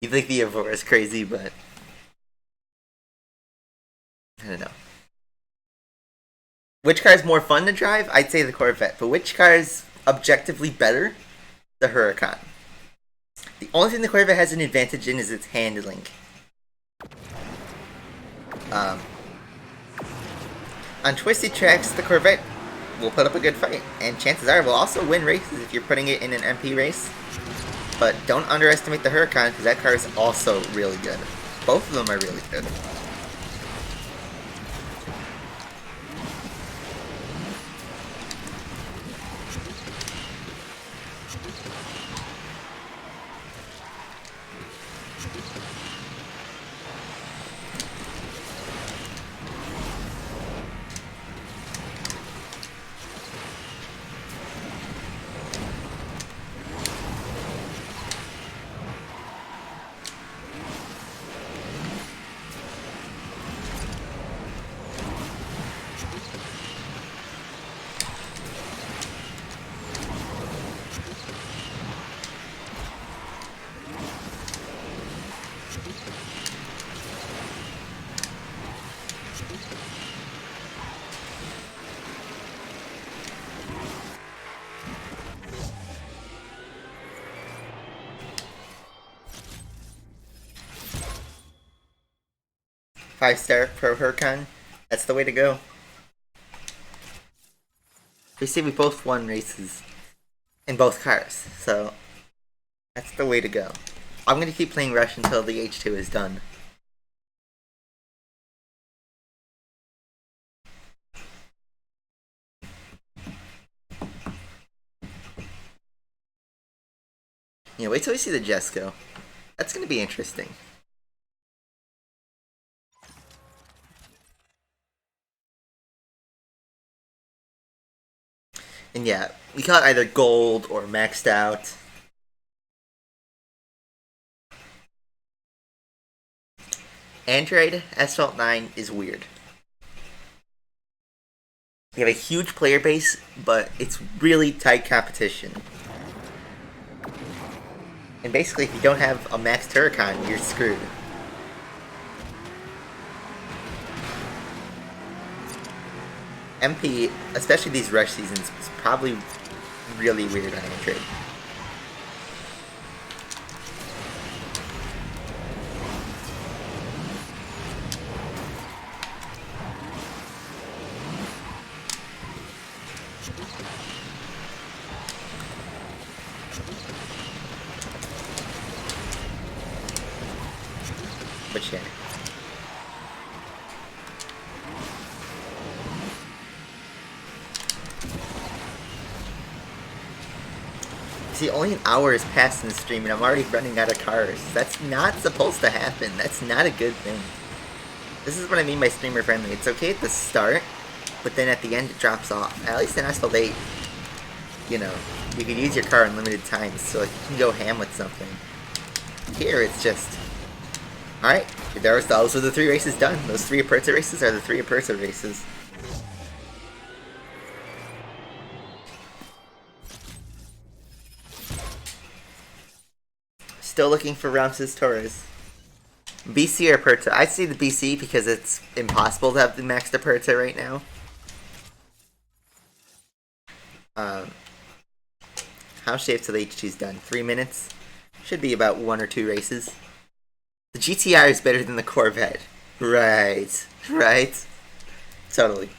You think the Evora is crazy, but I don't know. Which car is more fun to drive? I'd say the Corvette. But which car is objectively better? The Huracan. The only thing the Corvette has an advantage in is its handling. On twisty tracks, the Corvette will put up a good fight, and chances are will also win races if you're putting it in an MP race. But don't underestimate the Huracan, because that car is also really good. Both of them are really good. 5-star Pro Huracan. That's the way to go. We see we both won races in both cars, so that's the way to go. I'm going to keep playing Rush until the H2 is done. Yeah, wait till we see the Jesco. That's going to be interesting. And yeah, we got either gold or maxed out. Android Asphalt 9 is weird. We have a huge player base, but it's really tight competition. And basically, if you don't have a maxed Huracan, you're screwed. MP, especially these rush seasons, is probably really weird on Android. But yeah. See, only an hour has passed in the stream and I'm already running out of cars. That's not supposed to happen. That's not a good thing. This is what I mean by streamer friendly. It's okay at the start, but then at the end it drops off. At least in Asphalt 8, you know, you can use your car in limited times, so like, you can go ham with something. Here it's just, alright, those are the 3 races done. Those 3 Aperta races are the 3 Aperta races. Still looking for Ramses Torres. BC or Aperta? I'd say the BC because it's impossible to have the maxed Aperta right now. How shaped till the H2's done? 3 minutes? Should be about 1 or 2 races. The GTR is better than the Corvette. Right. Right. Totally.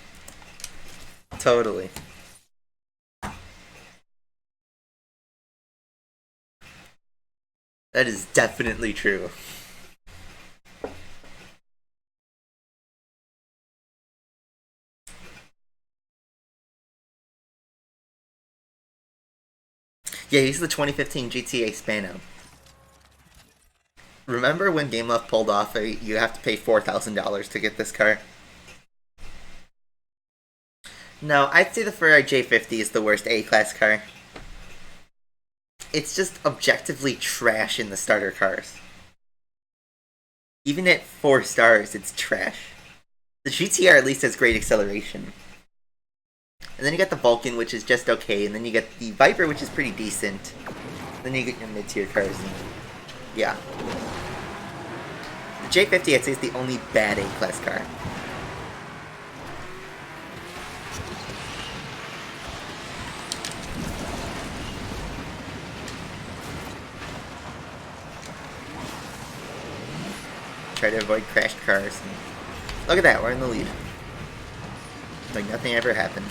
Totally. That is definitely true. Yeah, he's the 2015 GTA Spano. Remember when Game Love pulled off you have to pay $4,000 to get this car? No, I'd say the Ferrari J50 is the worst A-Class car. It's just objectively trash in the starter cars. Even at 4 stars, it's trash. The GTR at least has great acceleration. And then you got the Vulcan, which is just okay, and then you get the Viper, which is pretty decent. Then you get your mid-tier cars, and yeah. The J50, I'd say, is the only bad A-Class car. Try to avoid crashed cars. And look at that, we're in the lead. Like nothing ever happened.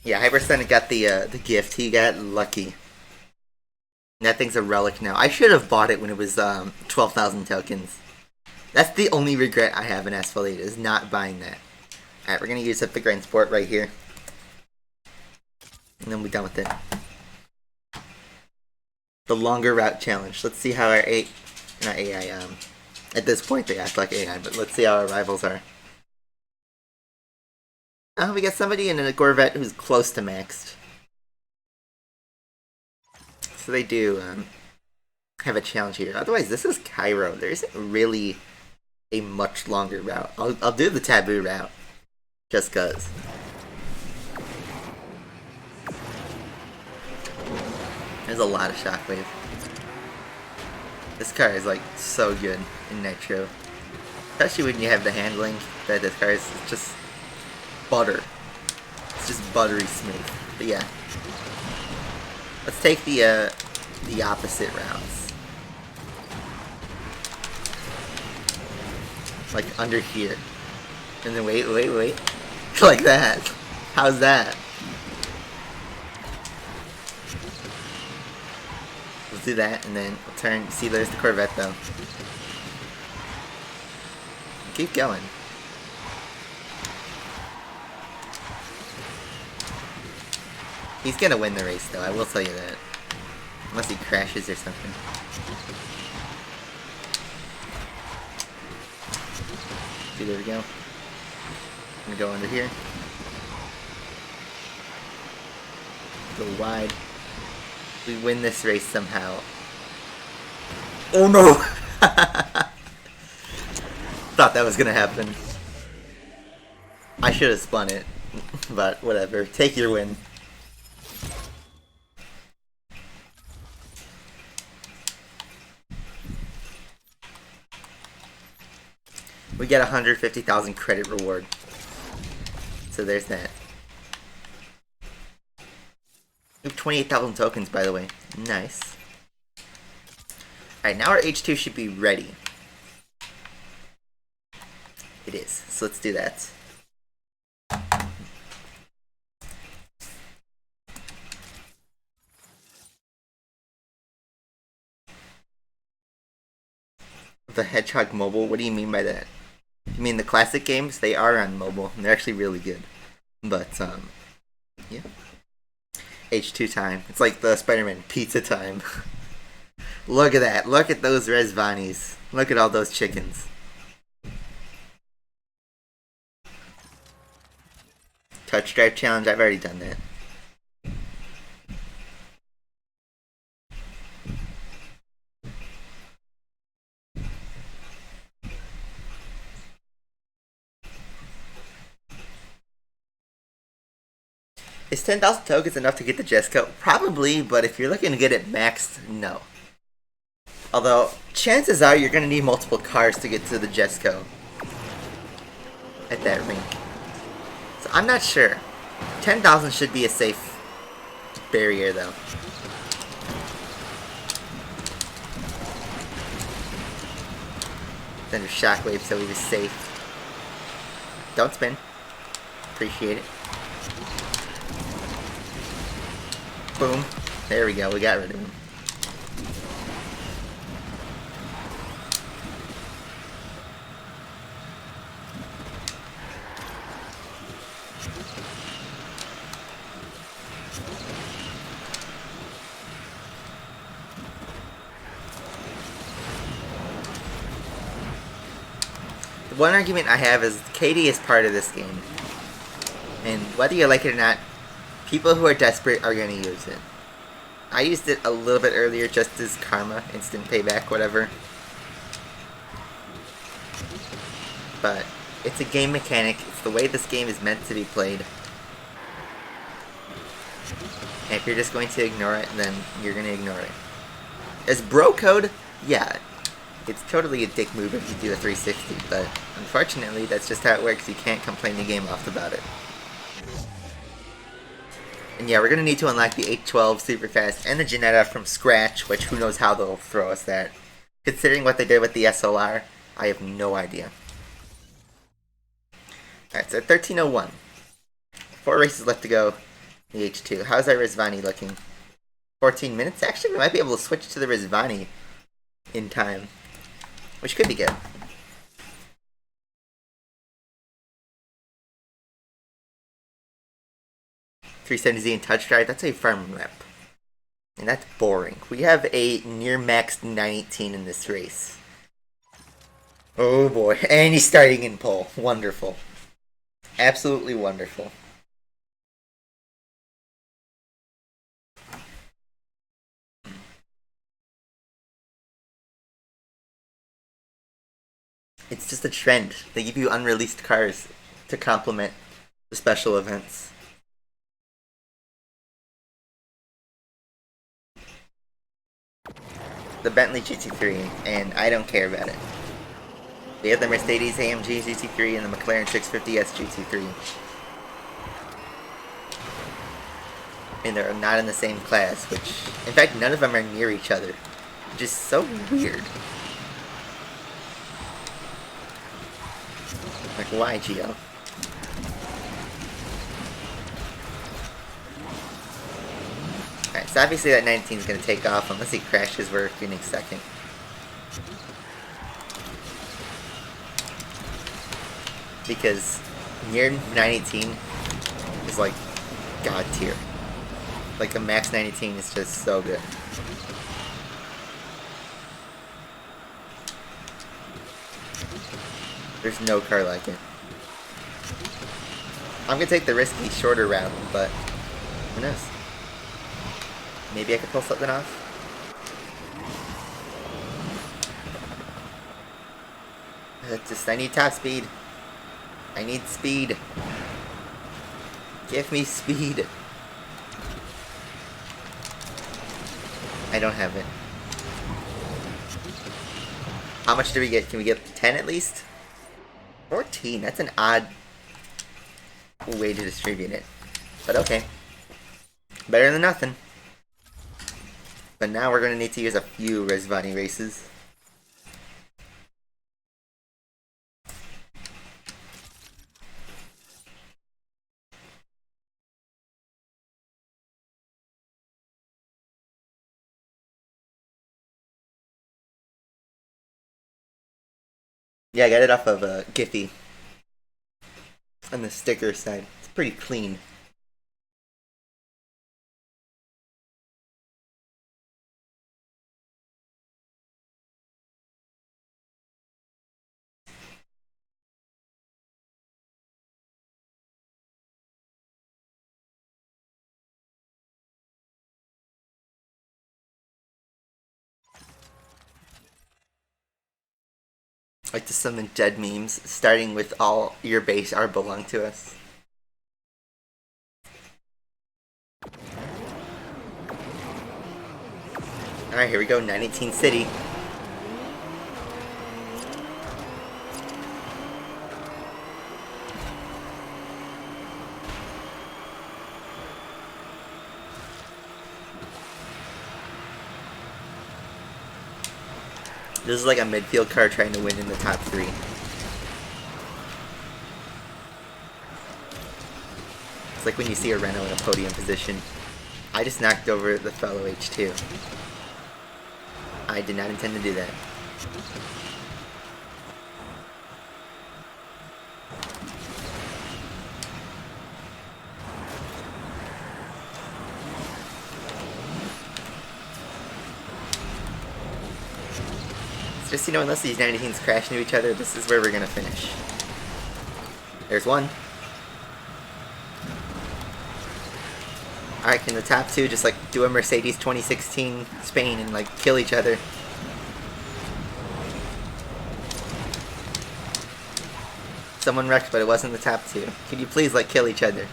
Yeah, Hyperson got the gift. He got lucky. That thing's a relic now. I should have bought it when it was 12,000 tokens. That's the only regret I have in Asphalt 8 is not buying that. Alright, we're gonna use up the Grind Sport right here. And then we're done with it. The longer route challenge. Let's see how our not AI, at this point they act like AI, but let's see how our rivals are. Oh, we got somebody in a Corvette who's close to maxed. So they do, have a challenge here. Otherwise, this is Cairo. There isn't really a much longer route. I'll do the taboo route. Just cause. There's a lot of shockwave. This car is like so good in Nitro. Especially when you have the handling that this car is just butter. It's just buttery smooth. But yeah. Let's take the opposite routes. Like under here. And then wait. Like that. How's that? Let's do that and then we'll turn. See, there's the Corvette though. Keep going. He's gonna win the race though, I will tell you that. Unless he crashes or something. See, there we go. I'm gonna go under here. Go wide. We win this race somehow. Oh no! Thought that was gonna happen. I should have spun it. But whatever. Take your win. We get 150,000 credit reward. So there's that. We have 28,000 tokens, by the way. Nice. Alright, now our H2 should be ready. It is. So let's do that. The Hedgehog mobile? What do you mean by that? You mean the classic games? They are on mobile, and they're actually really good. But, yeah. H2 time. It's like the Spider-Man pizza time. Look at that. Look at those Resvanis. Look at all those chickens. Touch drive challenge, I've already done that. Is 10,000 tokens enough to get the Jesco? Probably, but if you're looking to get it maxed, no. Although, chances are you're going to need multiple cars to get to the Jesco at that rink. So I'm not sure. 10,000 should be a safe barrier, though. Then there's shockwave, so he was safe. Don't spin. Appreciate it. Boom. There we go, we got rid of him. The one argument I have is Katie is part of this game. And whether you like it or not, people who are desperate are going to use it. I used it a little bit earlier just as karma, instant payback, whatever. But it's a game mechanic. It's the way this game is meant to be played. And if you're just going to ignore it, then you're going to ignore it. As bro code, yeah, it's totally a dick move if you do a 360, but unfortunately that's just how it works. You can't complain the game off about it. And yeah, we're going to need to unlock the 812 super fast and the Janetta from scratch, which who knows how they'll throw us that. Considering what they did with the SLR, I have no idea. Alright, so 1301. 4 races left to go. The H2. How's our Rizvani looking? 14 minutes? Actually, we might be able to switch to the Rizvani in time. Which could be good. 370Z and touch drive, that's a firm rep. And that's boring. We have a near max 918 in this race. Oh boy. And he's starting in pole. Wonderful. Absolutely wonderful. It's just a trend. They give you unreleased cars to complement the special events. The Bentley GT3, and I don't care about it. We have the Mercedes-AMG GT3 and the McLaren 650S GT3. And they're not in the same class, which, in fact, none of them are near each other. Which is so weird. Like, why, Gio? Alright, so obviously that 19 is going to take off unless he crashes we're getting second. Because near 918 is like god tier. Like the max 918 is just so good. There's no car like it. I'm gonna take the risky shorter route, but who knows? Maybe I could pull something off. I need top speed. I need speed. Give me speed. I don't have it. How much do we get? Can we get 10 at least? 14, that's an odd way to distribute it. But okay. Better than nothing. But now we're going to need to use a few Resvani races. Yeah, I got it off of Giphy. On the sticker side. It's pretty clean. Like to summon dead memes, starting with all your base are belong to us. Alright, here we go, 918 City. This is like a midfield car trying to win in the top 3. It's like when you see a Renault in a podium position. I just knocked over the fellow H2. I did not intend to do that. Just, you know, unless these 19s crash into each other, this is where we're gonna finish. There's one. Alright, can the top 2 just, like, do a Mercedes 2016 Spain and, like, kill each other? Someone wrecked, but it wasn't the top 2. Could you please, like, kill each other?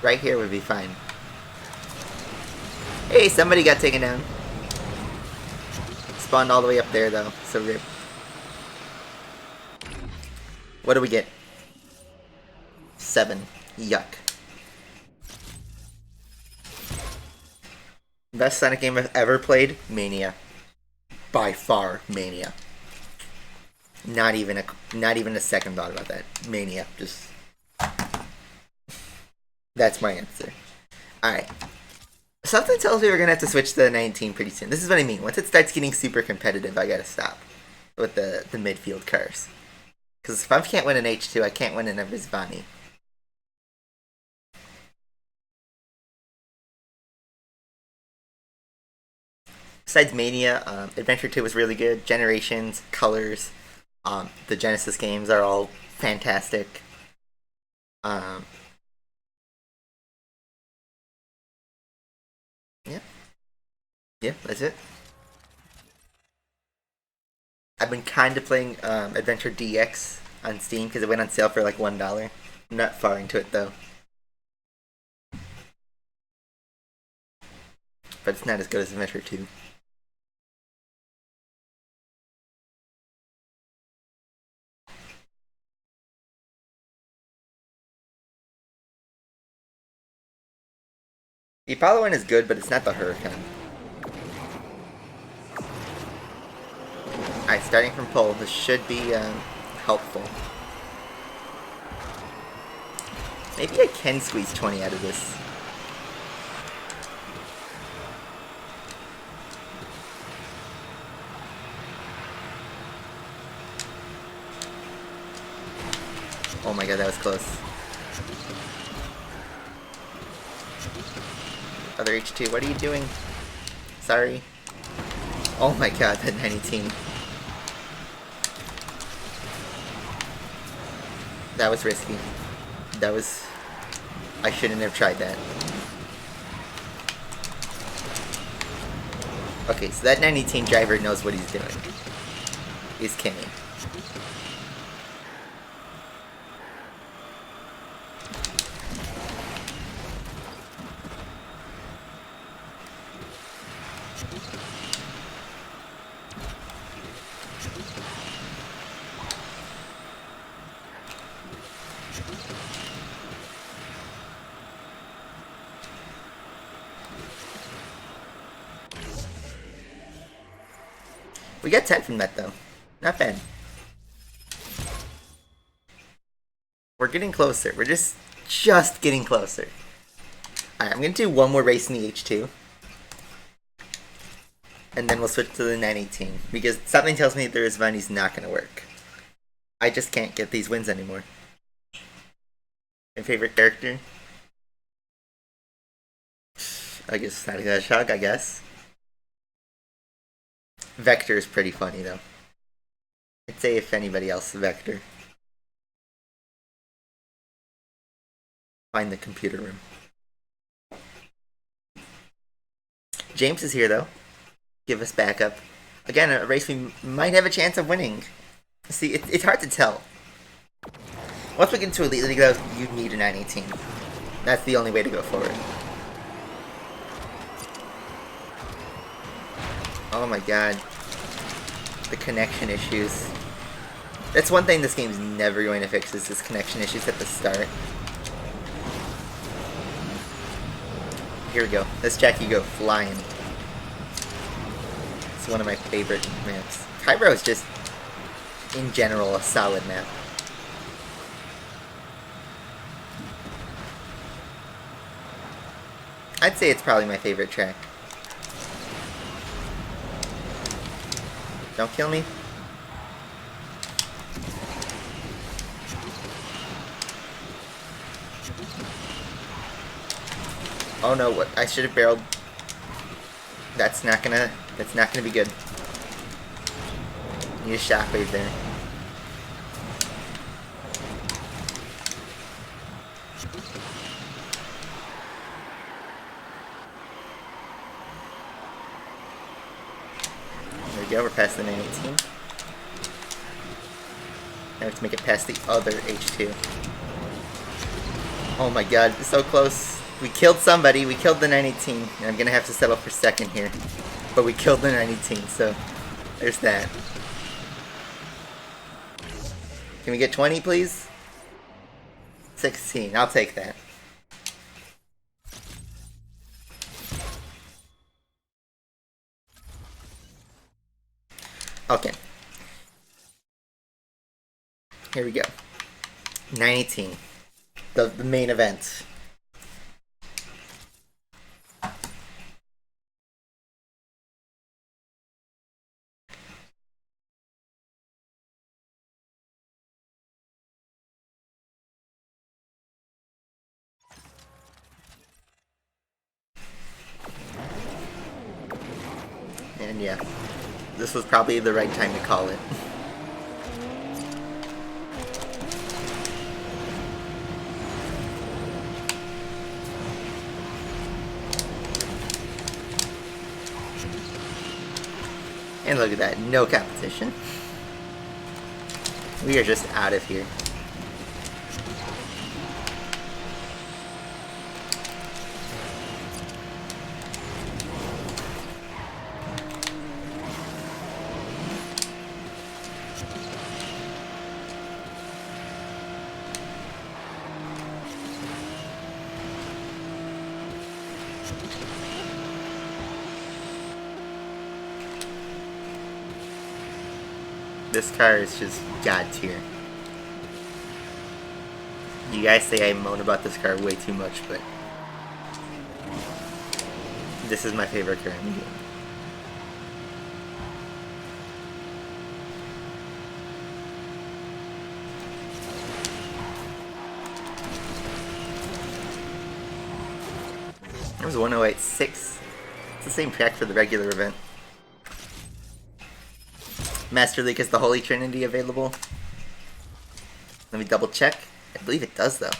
Right here would be fine. Hey, somebody got taken down. Spawned all the way up there, though, so rip. What do we get? 7. Yuck. Best Sonic game I've ever played? Mania. By far, Mania. Not even a second thought about that. Mania. Just... That's my answer. Alright. Something tells me we're gonna have to switch to the 19 pretty soon. This is what I mean. Once it starts getting super competitive, I gotta stop with the midfield cars. Because if I can't win an H2, I can't win an Visvani. besides Mania, Adventure 2 was really good. Generations, Colors, the Genesis games are all fantastic. Um, yeah, yeah, that's it. I've been kind of playing Adventure DX on Steam because it went on sale for like $1. I'm not far into it though, but it's not as good as Adventure 2. The Apollo one is good, but it's not the Huracan. Alright, starting from pole, this should be helpful. Maybe I can squeeze 20 out of this. Oh my god, that was close. Other H2, what are you doing? Sorry. Oh my god, that 19. That was risky. That was... I shouldn't have tried that. Okay, so that 19 driver knows what he's doing. He's Kimmy. We got 10 from that though. Not bad. We're getting closer. We're just getting closer. Alright, I'm gonna do one more race in the H2. And then we'll switch to the 918. Because something tells me the Rizvani's not gonna work. I just can't get these wins anymore. My favorite character? I guess not a shock, I guess. Vector is pretty funny though. I'd say if anybody else, Vector. Find the computer room. James is here though. Give us backup. Again, a race we might have a chance of winning. See, it's hard to tell. Once we get into Elite League though, you need a 918. That's the only way to go forward. Oh my god. The connection issues. That's one thing this game's never going to fix, is this connection issues at the start. Here we go. Let's Jackie go flying. It's one of my favorite maps. Cairo is just, in general, a solid map. I'd say it's probably my favorite track. Don't kill me. Oh no, what? I should have barreled. That's not gonna be good. Need a shockwave there. There we go, we're past the 918. Now we have to make it past the other H2. Oh my god, it's so close. We killed somebody, we killed the 918, and I'm gonna have to settle for second here. But we killed the 918, so there's that. Can we get 20, please? 16, I'll take that. Okay. Here we go. 918. The main event. And yeah, this was probably the right time to call it. And look at that, no competition. We are just out of here. This car is just god tier. You guys say I moan about this car way too much, but this is my favorite car in the game. It was 108.6. It's the same track for the regular event. Master League is the Holy Trinity available. Let me double check. I believe it does though.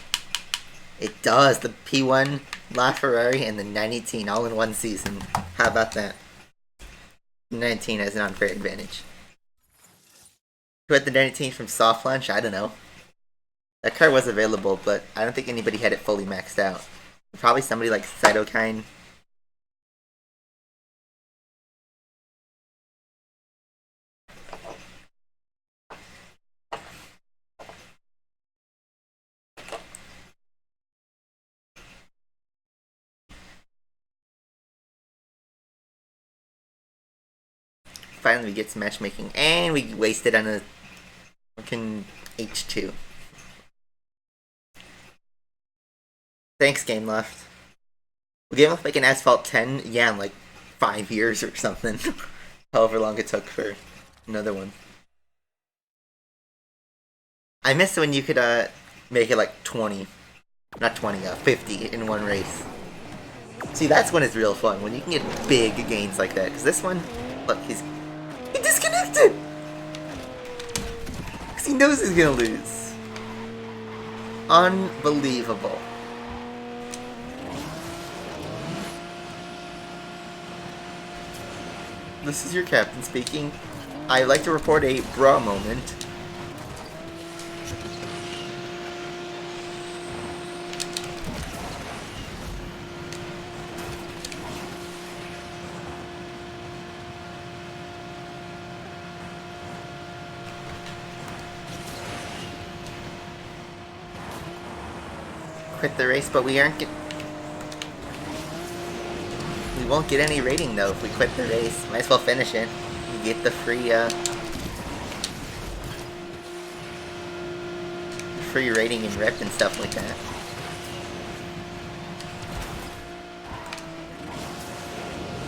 It does. The P1, LaFerrari, and the 918 all in one season. How about that? 19 has an unfair advantage. Who had the 918 from soft launch? I don't know. That car was available, but I don't think anybody had it fully maxed out. Probably somebody like Cytokine. Finally we get some matchmaking, and we wasted on a fucking H2. Thanks, Game Left. We gave up like an Asphalt 10, yeah, in like 5 years or something. However long it took for another one. I miss when you could make it like 20. Not 20, 50 in one race. See, that's when it's real fun, when you can get big gains like that. Because this one, look, he disconnected! Because he knows he's gonna lose. Unbelievable. This is your captain speaking. I'd like to report a bra moment. Quit the race, but we won't get any rating though if we quit the race. Might as well finish it. You get the free rating and rep and stuff like that.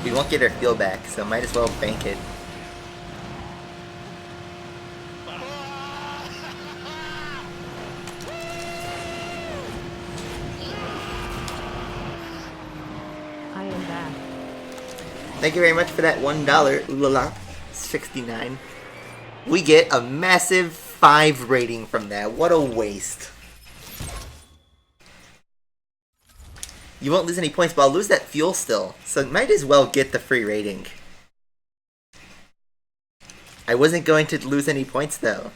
We won't get our fuel back, so might as well bank it. Thank you very much for that $1. Ooh la la. 69. We get a massive 5 rating from that. What a waste. You won't lose any points, but I'll lose that fuel still. So might as well get the free rating. I wasn't going to lose any points though.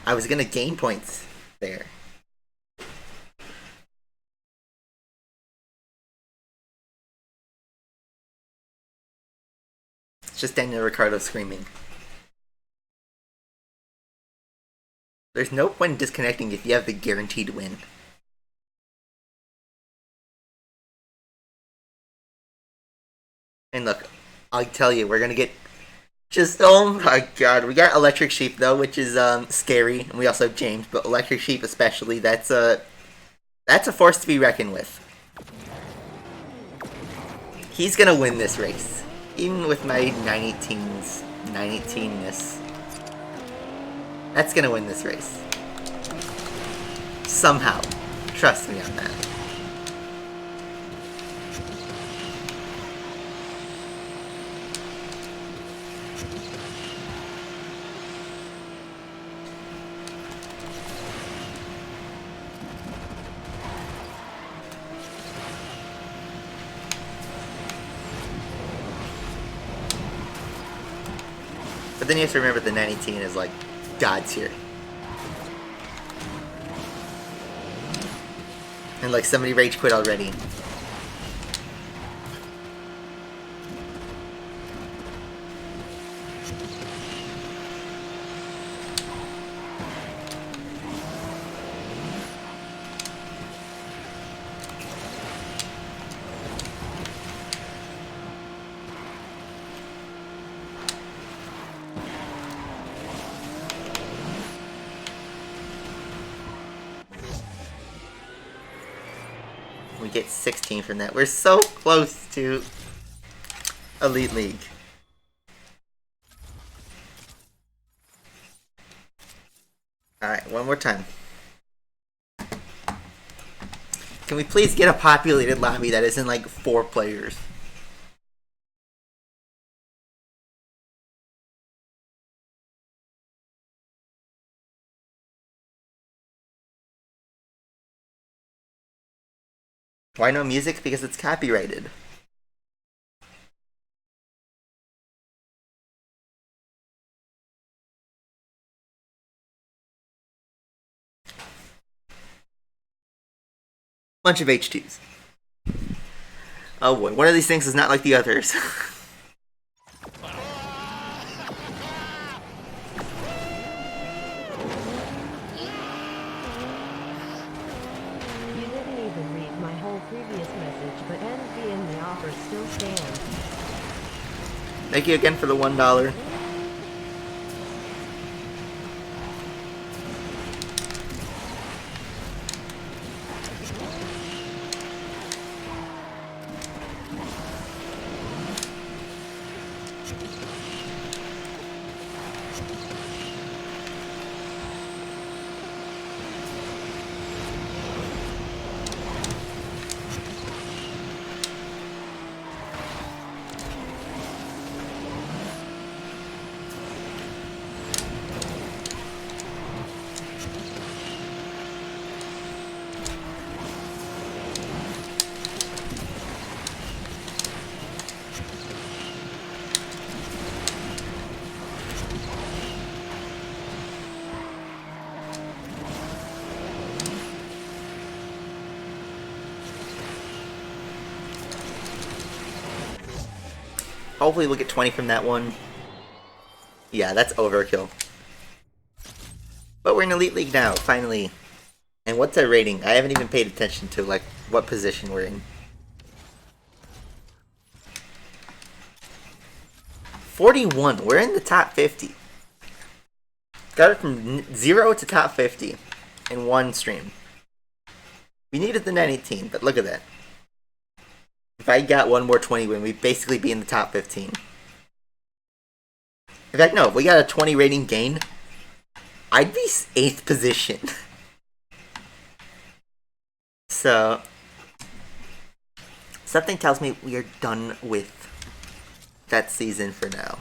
I was going to gain points there. Just Daniel Ricciardo screaming. There's no point in disconnecting if you have the guaranteed win. And look, I'll tell you, we're gonna get just, oh my god, we got Electric Sheep though, which is scary, and we also have James, but Electric Sheep especially, that's a force to be reckoned with. He's gonna win this race. Even with my 918-ness. That's gonna win this race. Somehow. Trust me on that. But then you have to remember the 918 is like God tier. And like somebody rage quit already. We get 16 from that. We're so close to Elite League. Alright, one more time. Can we please get a populated lobby that isn't like 4 players? Why no music? Because it's copyrighted. Bunch of H2s. Oh boy, one of these things is not like the others.
You didn't even read my whole previous message, but envy and the offer still stand.
Thank you again for the $1. Hopefully we'll get 20 from that one. Yeah, that's overkill. But we're in Elite League now, finally. And what's our rating? I haven't even paid attention to, like, what position we're in. 41. We're in the top 50. Got it from 0 to top 50 in one stream. We needed the 918, but look at that. If I got one more 20 win, we'd basically be in the top 15. In fact, no, if we got a 20 rating gain, I'd be 8th position. So, something tells me we are done with that season for now.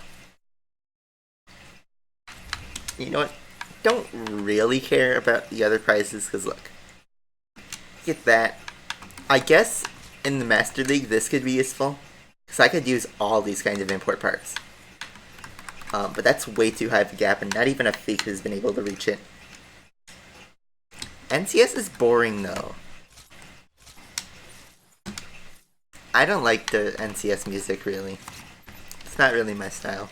You know what? Don't really care about the other prizes, because look. Get that. I guess in the Master League this could be useful, because I could use all these kinds of import parts. But that's way too high of a gap, and not even a fake has been able to reach it. NCS is boring, though. I don't like the NCS music, really. It's not really my style.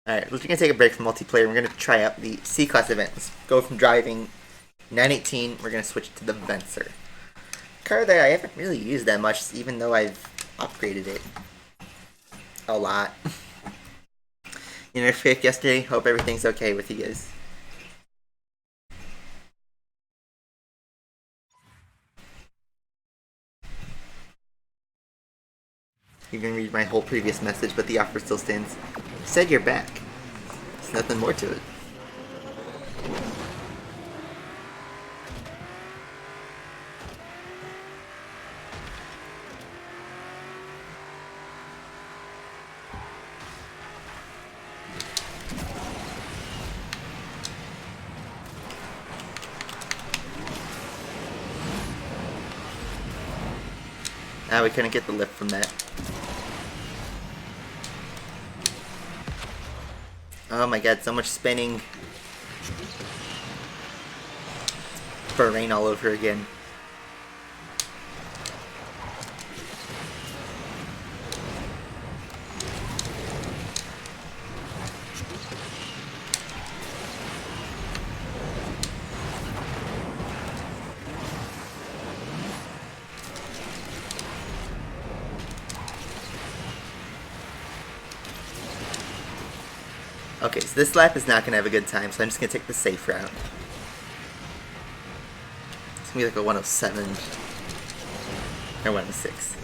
Alright, we're going to take a break from multiplayer. We're going to try out the C-Class events. Go from driving 918, we're going to switch to the Vencer. Car that I haven't really used that much, even though I've upgraded it a lot. You know, pick yesterday. Hope everything's okay with you guys. You can read my whole previous message, but the offer still stands. Said you're back. There's nothing more to it. Ah, we couldn't get the lift from that. Oh my god, so much spinning. For rain all over again. Okay, so this lap is not going to have a good time, so I'm just going to take the safe route. It's going to be like a 107. Or 106.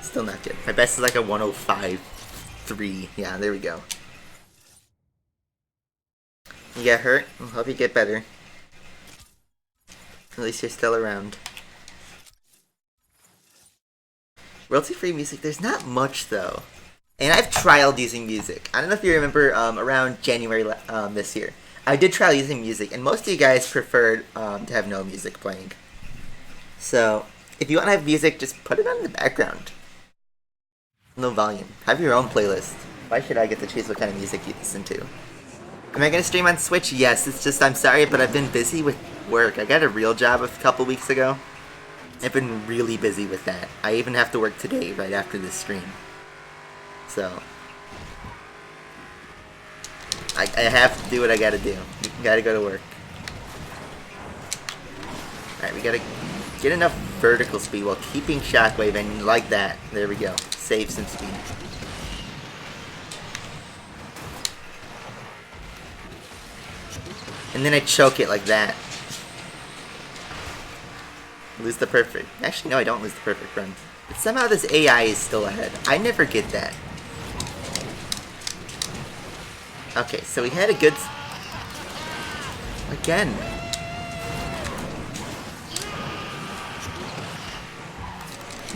Still not good. My best is like a 105.3. Yeah, there we go. You got hurt? I hope you get better. At least you're still around. Royalty-free music, there's not much though. And I've trialed using music. I don't know if you remember around January this year. I did trial using music, and most of you guys preferred to have no music playing. So, if you want to have music, just put it on in the background. No volume. Have your own playlist. Why should I get to choose what kind of music you listen to? Am I going to stream on Switch? Yes, it's just, I'm sorry, but I've been busy with work. I got a real job a couple weeks ago. I've been really busy with that. I even have to work today, right after this stream. So, I have to do what I gotta do. Gotta go to work. Alright, we gotta get enough vertical speed while keeping shockwave, and like that. There we go. Save some speed. And then I choke it like that. Lose the perfect. Actually, no, I don't lose the perfect run. But somehow this AI is still ahead. I never get that. Okay, so we had a good... Again.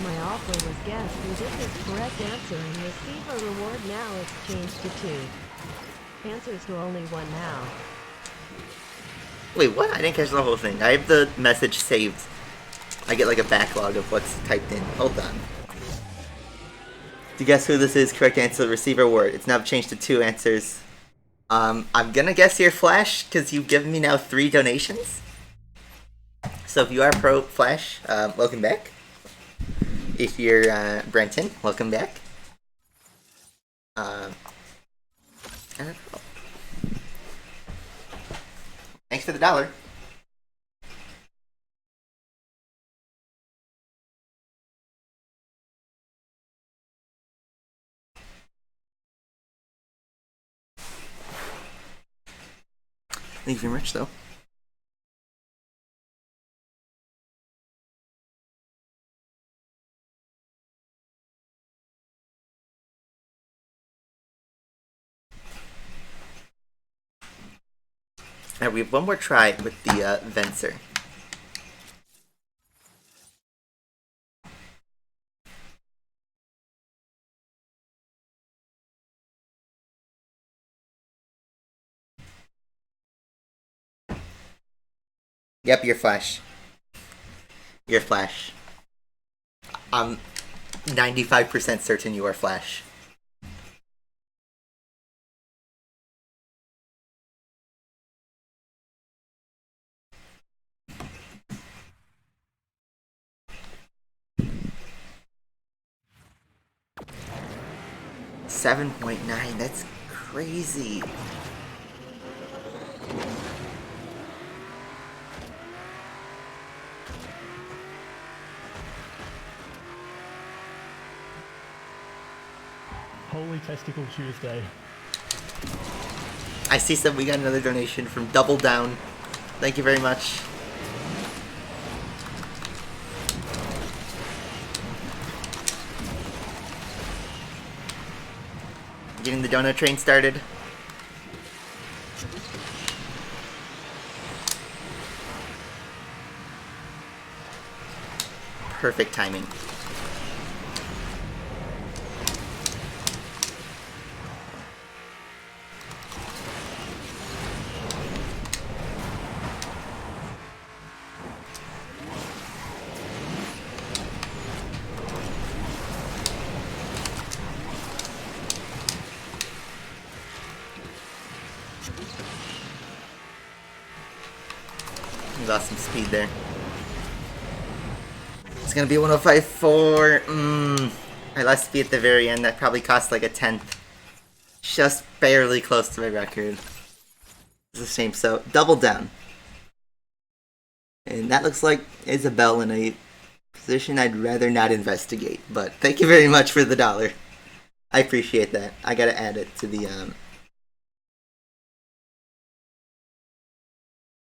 My offer was guessed who did this correct answer and receive a reward. Now it's changed to 2. Answers to only 1 now.
Wait, what? I didn't catch the whole thing. I have the message saved. I get like a backlog of what's typed in. Hold on. Do you guess who this is? Correct answer, receive reward. It's now changed to 2 answers. I'm gonna guess you're Flash, because you've given me now 3 donations. So if you are pro Flash, welcome back. If you're Brenton, welcome back. I don't know. Thanks for the $1. Thank you very much, though. Alright, we have one more try with the Venser. Yep, you're Flash. You're Flash. I'm 95% certain you are Flash. $7.9, that's crazy.
Holy Testicle Tuesday.
I see we got another donation from Double Down. Thank you very much. Getting the donut train started. Perfect timing. lost some speed there. It's gonna be 105.4. I lost speed at the very end. That probably cost like a tenth. Just barely close to my record. It's a shame. So, double down. And that looks like Isabel in a position I'd rather not investigate. But thank you very much for the $1. I appreciate that. I gotta add it to the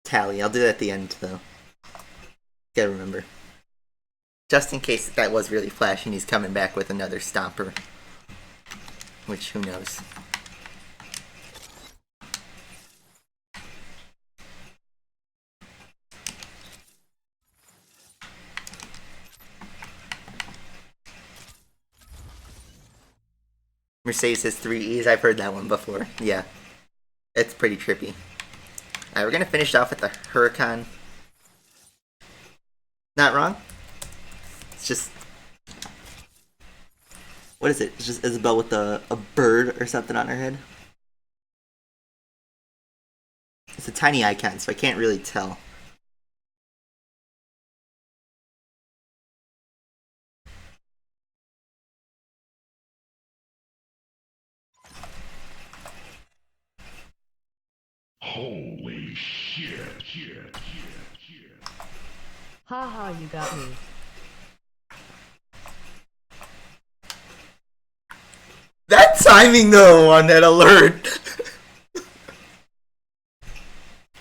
tally. I'll do that at the end, though. Gotta remember. Just in case that was really Flash and he's coming back with another stomper. Which, who knows. Mercedes has 3 E's. I've heard that one before. Yeah. It's pretty trippy. Alright, we're gonna finish off with the Huracan. Not wrong? It's just... What is it? It's just Isabel with a bird or something on her head? It's a tiny icon, so I can't really tell.
Holy shit.
Haha, you got me.
That timing though on that alert!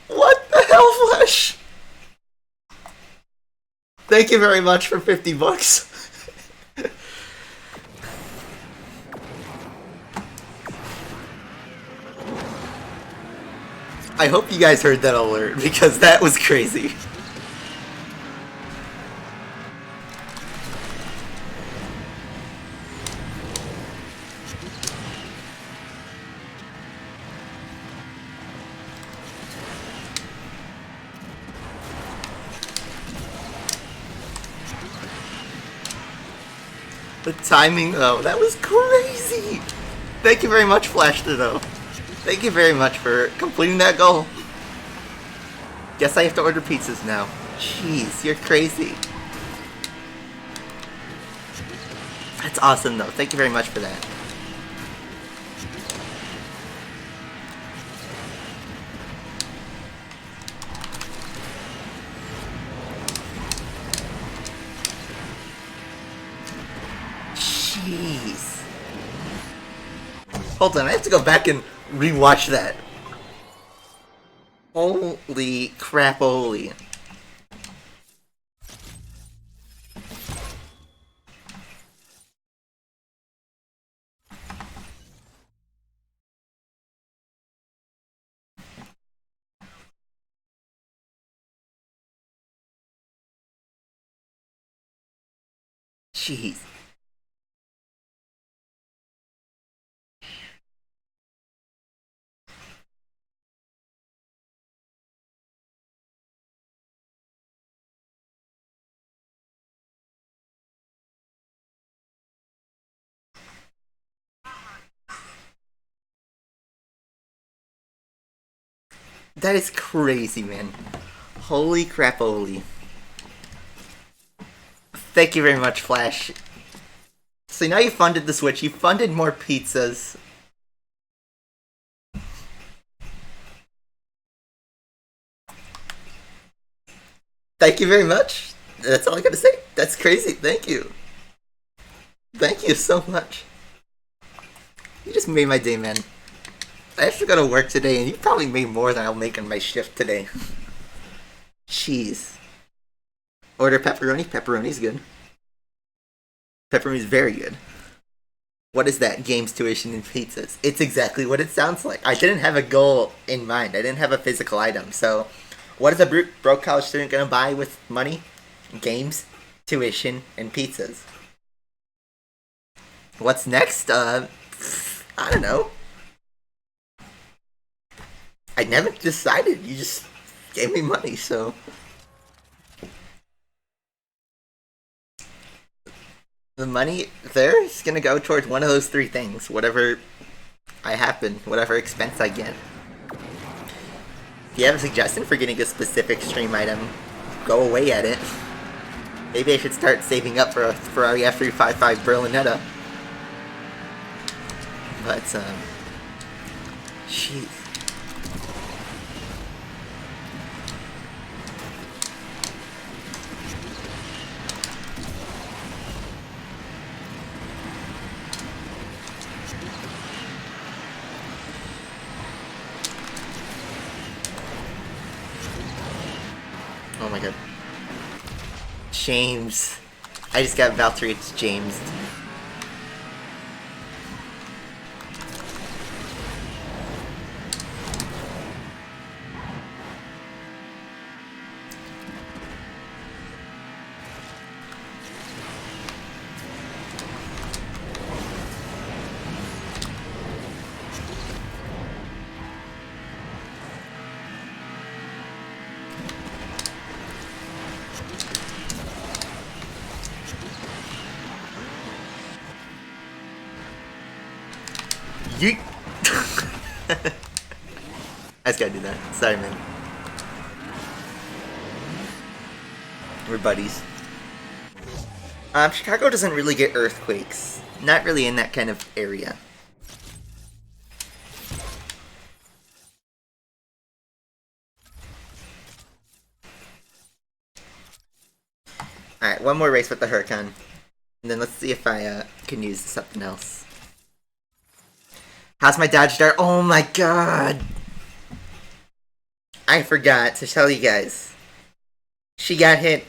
What the hell, Flash? Thank you very much for 50 bucks. I hope you guys heard that alert, because that was crazy. The timing, though, that was crazy! Thank you very much, Flash, though. Thank you very much for completing that goal. Guess I have to order pizzas now. Jeez, you're crazy. That's awesome, though. Thank you very much for that. Jeez. Hold on, I have to go back and rewatch that. Holy crap, holy. Jeez. That is crazy, man. Holy crap, holy. Thank you very much, Flash. So now you funded the Switch, you funded more pizzas. Thank you very much. That's all I gotta say. That's crazy. Thank you. Thank you so much. You just made my day, man. I have to go to work today, and you probably made more than I'll make on my shift today. Jeez. Order pepperoni. Pepperoni's good. Pepperoni's very good. What is that? Games, tuition, and pizzas. It's exactly what it sounds like. I didn't have a goal in mind. I didn't have a physical item. So, what is a broke college student going to buy with money? Games, tuition, and pizzas. What's next? I don't know. I never decided. You just gave me money, so... The money there is gonna go towards one of those 3 things. Whatever I happen, whatever expense I get. If you have a suggestion for getting a specific stream item, go away at it. Maybe I should start saving up for a Ferrari F355 Berlinetta. But, jeez. Oh my god. James. I just got Valtteri, it's James. Yeet! I just gotta do that. Sorry, man. We're buddies. Chicago doesn't really get earthquakes. Not really in that kind of area. Alright, one more race with the Huracan. And then let's see if I can use something else. How's my Dodge Dart? Oh my god! I forgot to tell you guys. She got hit.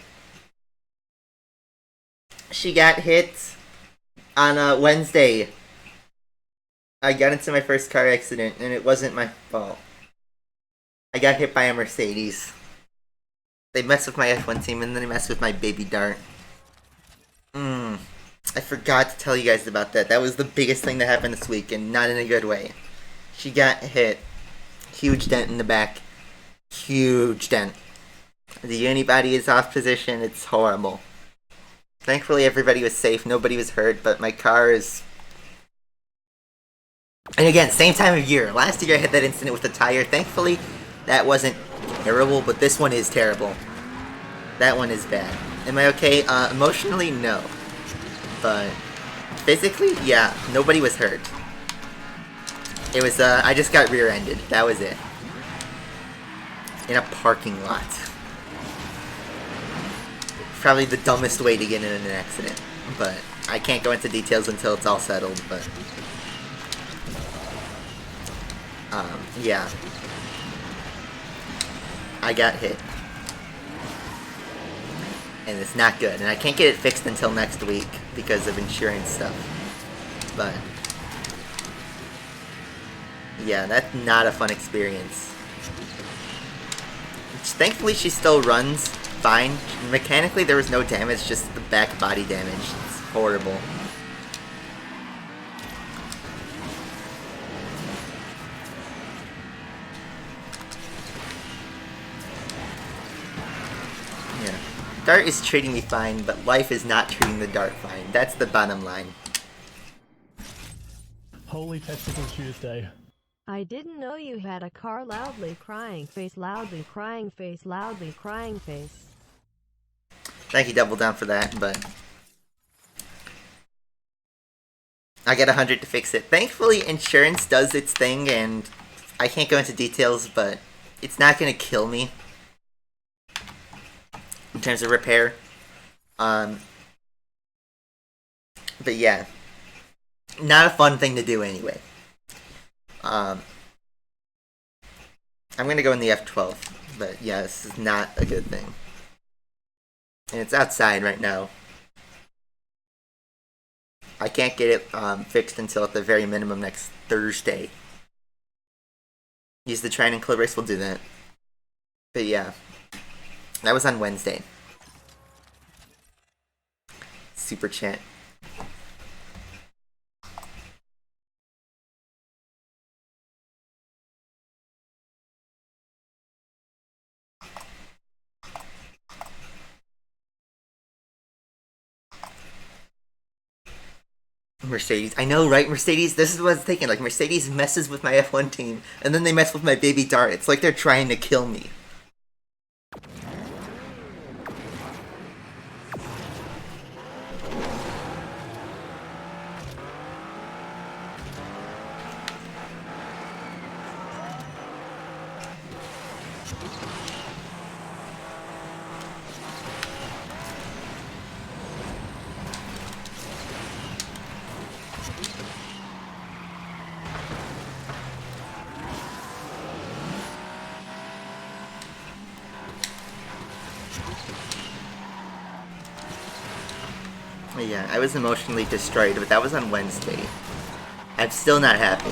She got hit on Wednesday. I got into my first car accident and it wasn't my fault. I got hit by a Mercedes. They messed with my F1 team and then they messed with my baby Dart. I forgot to tell you guys about that. That was the biggest thing that happened this week, and not in a good way. She got hit. Huge dent in the back. Huge dent. The unibody is off position. It's horrible. Thankfully, everybody was safe. Nobody was hurt, but my car is... And again, same time of year. Last year I had that incident with the tire. Thankfully, that wasn't terrible, but this one is terrible. That one is bad. Am I okay? Emotionally, no. But physically, yeah, nobody was hurt. It was, I just got rear-ended. That was it. In a parking lot. Probably the dumbest way to get in an accident. But I can't go into details until it's all settled, but... yeah. I got hit. And it's not good. And I can't get it fixed until next week because of insurance stuff. But yeah, that's not a fun experience. Thankfully she still runs fine. Mechanically there was no damage, just the back body damage. It's horrible. Dart is treating me fine, but life is not treating the Dart fine. That's the bottom line.
Holy Testicle Tuesday.
I didn't know you had a car. Loudly crying face, loudly crying face, loudly crying face.
Thank you, Double Down, for that, but... I got 100 to fix it. Thankfully, insurance does its thing, and I can't go into details, but it's not going to kill me. In terms of repair. But yeah. Not a fun thing to do anyway. I'm gonna go in the F12. But yeah, this is not a good thing. And it's outside right now. I can't get it fixed until at the very minimum next Thursday. Use the Trine and Clip race, we'll do that. But yeah. That was on Wednesday. Super chat. Mercedes. I know, right? Mercedes, this is what I was thinking. Like, Mercedes messes with my F1 team, and then they mess with my baby Dart. It's like they're trying to kill me. Yeah, I was emotionally destroyed, but that was on Wednesday. I'm still not happy.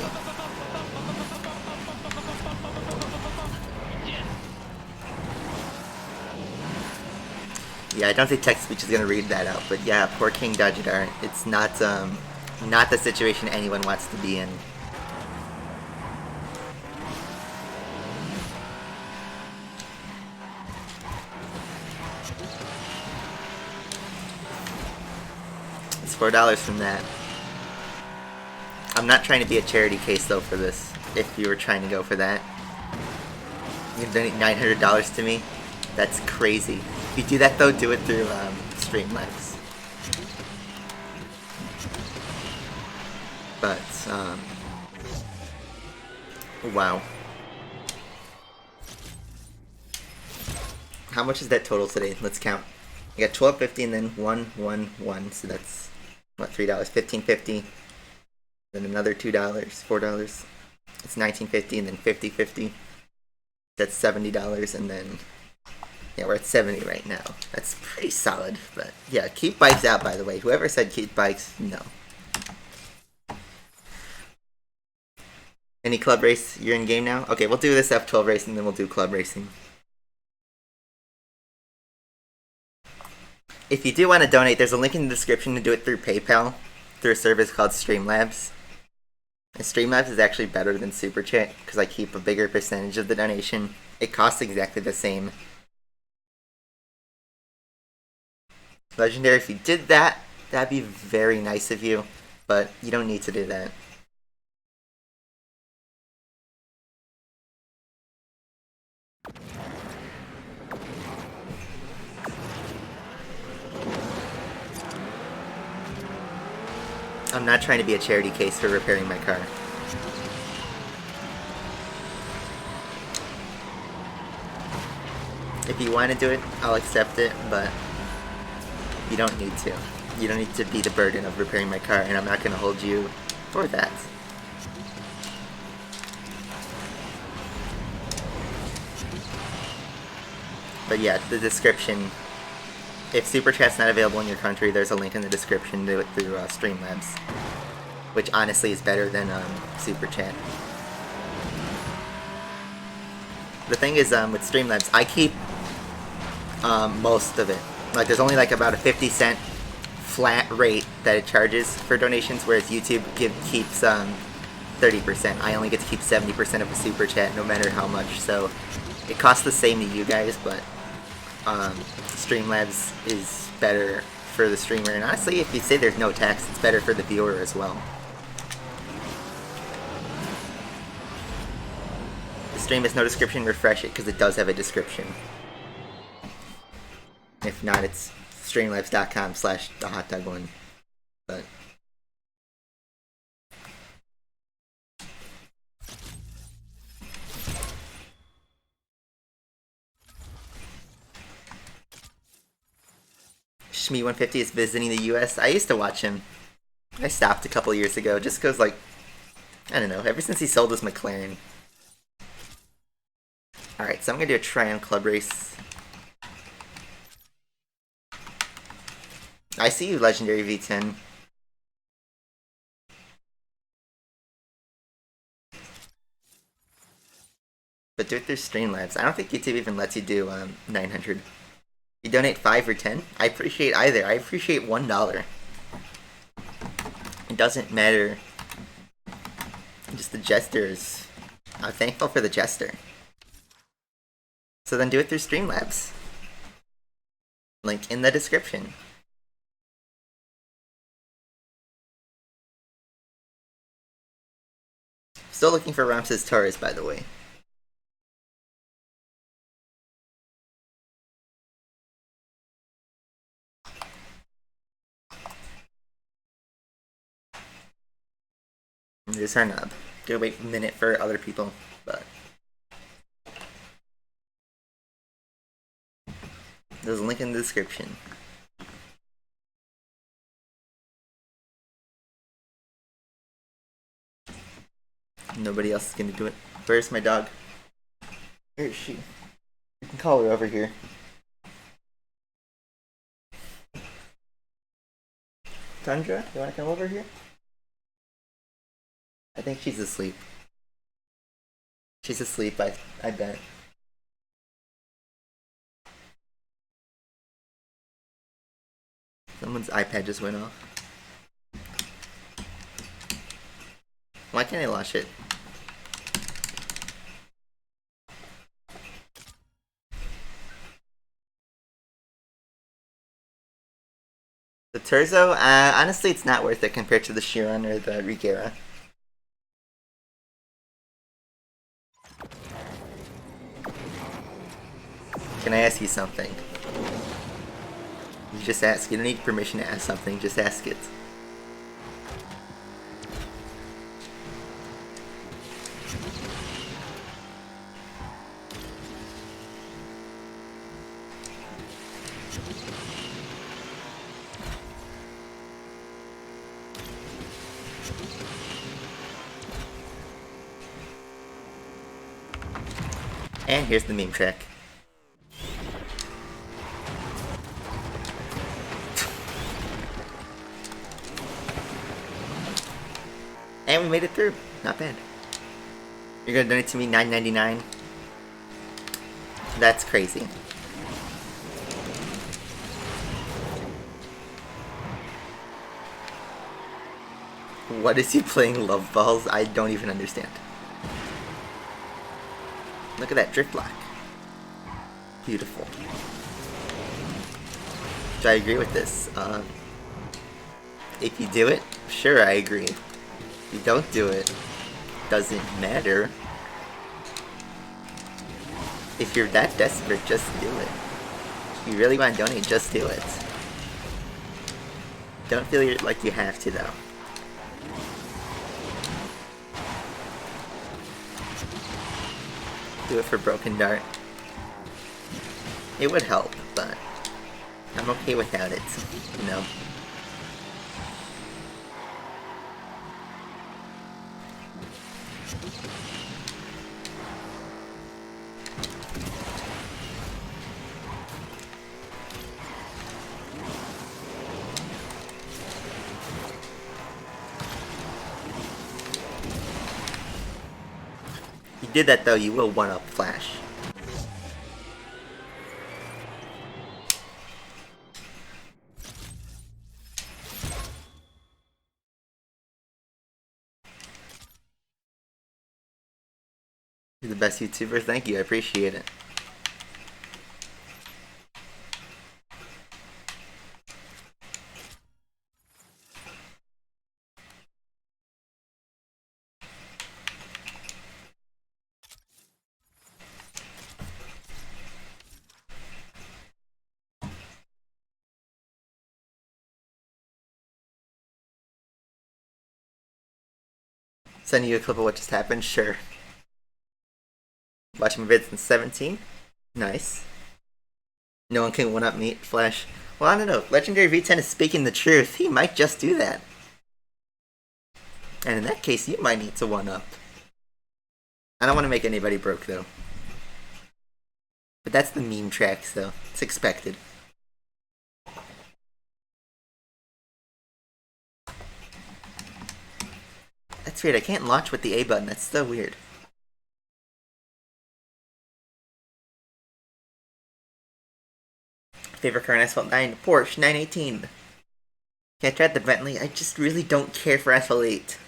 Yeah, I don't think text-speech is gonna read that out, but yeah, poor King Dajidar. It's not the situation anyone wants to be in. It's $4 from that. I'm not trying to be a charity case though for this. If you were trying to go for that, you can donate $900 to me. That's crazy. If you do that though, do it through Streamlabs. But wow. How much is that total today? Let's count. I got $12.50 and then 111. So that's what, $3, $15.50. Then another $2, $4. It's $19.50 and then $50.50. That's $70 and then yeah, we're at 70 right now. That's pretty solid. But yeah, keep bikes out, by the way. Whoever said keep bikes, no. Any club race? You're in game now? Okay, we'll do this F12 race and then we'll do club racing. If you do want to donate, there's a link in the description to do it through PayPal, through a service called Streamlabs. And Streamlabs is actually better than Super Chat because I keep a bigger percentage of the donation. It costs exactly the same. Legendary, if you did that, that'd be very nice of you, but you don't need to do that. I'm not trying to be a charity case for repairing my car. If you want to do it, I'll accept it, but you don't need to. You don't need to be the burden of repairing my car, and I'm not going to hold you for that. But yeah, the description. If Super Chat's not available in your country, there's a link in the description to do it through Streamlabs, which honestly is better than Super Chat. The thing is, with Streamlabs, I keep most of it. Like, there's only like about a 50-cent flat rate that it charges for donations, whereas YouTube keeps 30%. I only get to keep 70% of a Super Chat, no matter how much. So it costs the same to you guys, but Streamlabs is better for the streamer. And honestly, if you say there's no tax, it's better for the viewer as well. The stream has no description, refresh it, because it does have a description. If not, it's streamlabs.com/thehotdog1. But Shmee150 is visiting the US. I used to watch him. I stopped a couple years ago just because, like, I don't know, ever since he sold his McLaren. Alright, so I'm going to do a try-on club race. I see you, Legendary V10. But do it through Streamlabs. I don't think YouTube even lets you do 900. You donate 5 or 10? I appreciate either. I appreciate $1. It doesn't matter. Just the gestures. I'm thankful for the gesture. So then do it through Streamlabs. Link in the description. Still looking for Ramses Torres, by the way. There's our nub. Gotta wait a minute for other people, but there's a link in the description. Nobody else is gonna do it. Where's my dog? Where is she? You can call her over here. Tundra, you wanna come over here? I think she's asleep. She's asleep, I bet. Someone's iPad just went off. Why can't I launch it? The Terzo? Honestly, it's not worth it compared to the Chiron or the Rigera. Can I ask you something? You just ask. You don't need permission to ask something, just ask it. And here's the meme track. And we made it through. Not bad. You're gonna donate to me $9.99? That's crazy. What is he playing Love Balls? I don't even understand. Look at that drift block. Beautiful. Do I agree with this? If you do it, sure, I agree. If you don't do it, doesn't matter. If you're that desperate, just do it. If you really want to donate, just do it. Don't feel like you have to, though. Do it for Broken Dart. It would help, but I'm okay without it, you know. If you did that though, you will one-up Flash. You're the best YouTuber, thank you, I appreciate it. Send you a clip of what just happened? Sure. Watching my vids since 17? Nice. No one can one-up me, Flash. Well, I don't know. Legendary V10 is speaking the truth. He might just do that. And in that case, you might need to one-up. I don't want to make anybody broke, though. But that's the meme track, so it's expected. That's weird, I can't launch with the A button, that's so weird. Favorite car in Asphalt 9, Porsche 918. Can I try the Bentley? I just really don't care for Asphalt 8.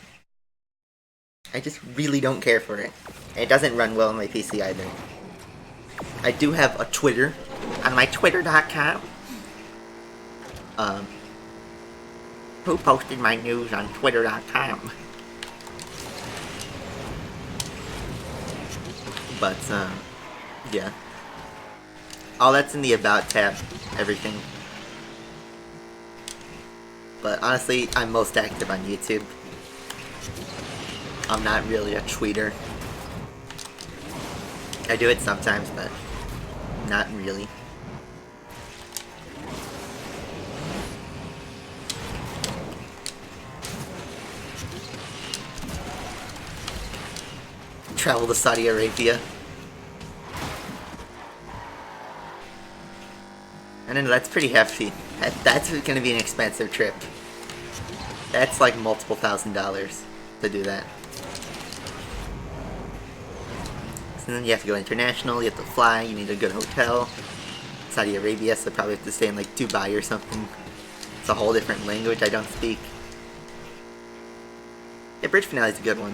I just really don't care for it. And it doesn't run well on my PC either. I do have a Twitter, on my twitter.com. Who posted my news on twitter.com? But, yeah. All that's in the About tab, everything. But honestly, I'm most active on YouTube. I'm not really a tweeter. I do it sometimes, but not really. Travel to Saudi Arabia. I don't know, that's pretty hefty. That's gonna be an expensive trip. That's like multiple $1,000s to do that. So then you have to go international, you have to fly, you need a good hotel. Saudi Arabia, so probably have to stay in like Dubai or something. It's a whole different language I don't speak. Yeah, Bridge Finale is a good one.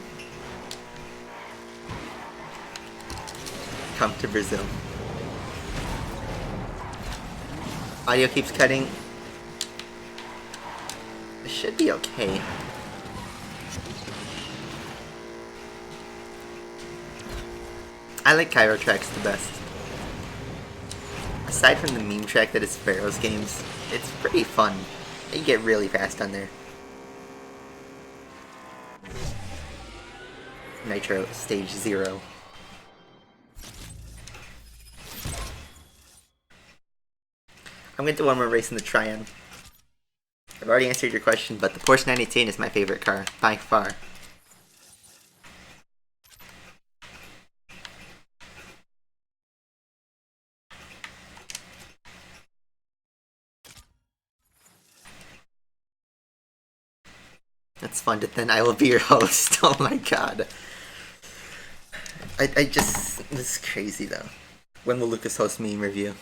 Come to Brazil. Audio keeps cutting. It should be okay. I like Cairo tracks the best. Aside from the meme track that is Pharaoh's games, it's pretty fun. You get really fast on there. Nitro Stage 0. I'm going to do one more race in the Tryon. I've already answered your question, but the Porsche 918 is my favorite car, by far. That's fun, then I will be your host. Oh my god. I just... This is crazy, though. When will Lucas host meme review?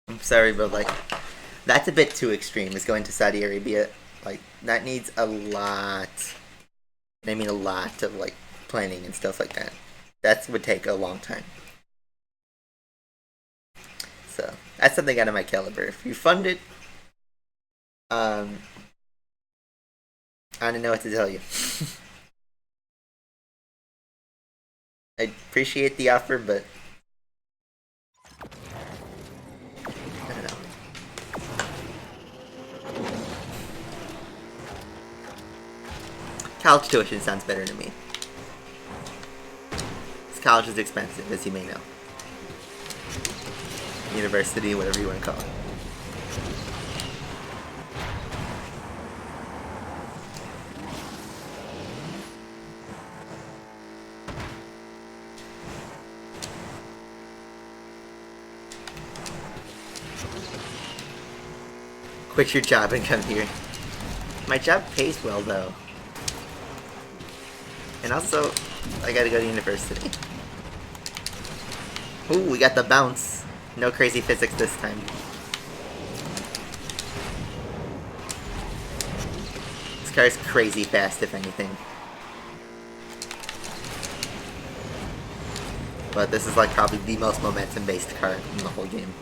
I'm sorry, but like, that's a bit too extreme, is going to Saudi Arabia. Like, that needs a lot, and I mean a lot of like, planning and stuff like that. That would take a long time. So, that's something out of my caliber. If you fund it, I don't know what to tell you. I appreciate the offer, but I don't know. College tuition sounds better to me. Because college is expensive, as you may know. University, whatever you want to call it. Quit your job and come here. My job pays well, though. And also, I gotta go to university. Ooh, we got the bounce. No crazy physics this time. This car is crazy fast, if anything. But this is like probably the most momentum-based car in the whole game.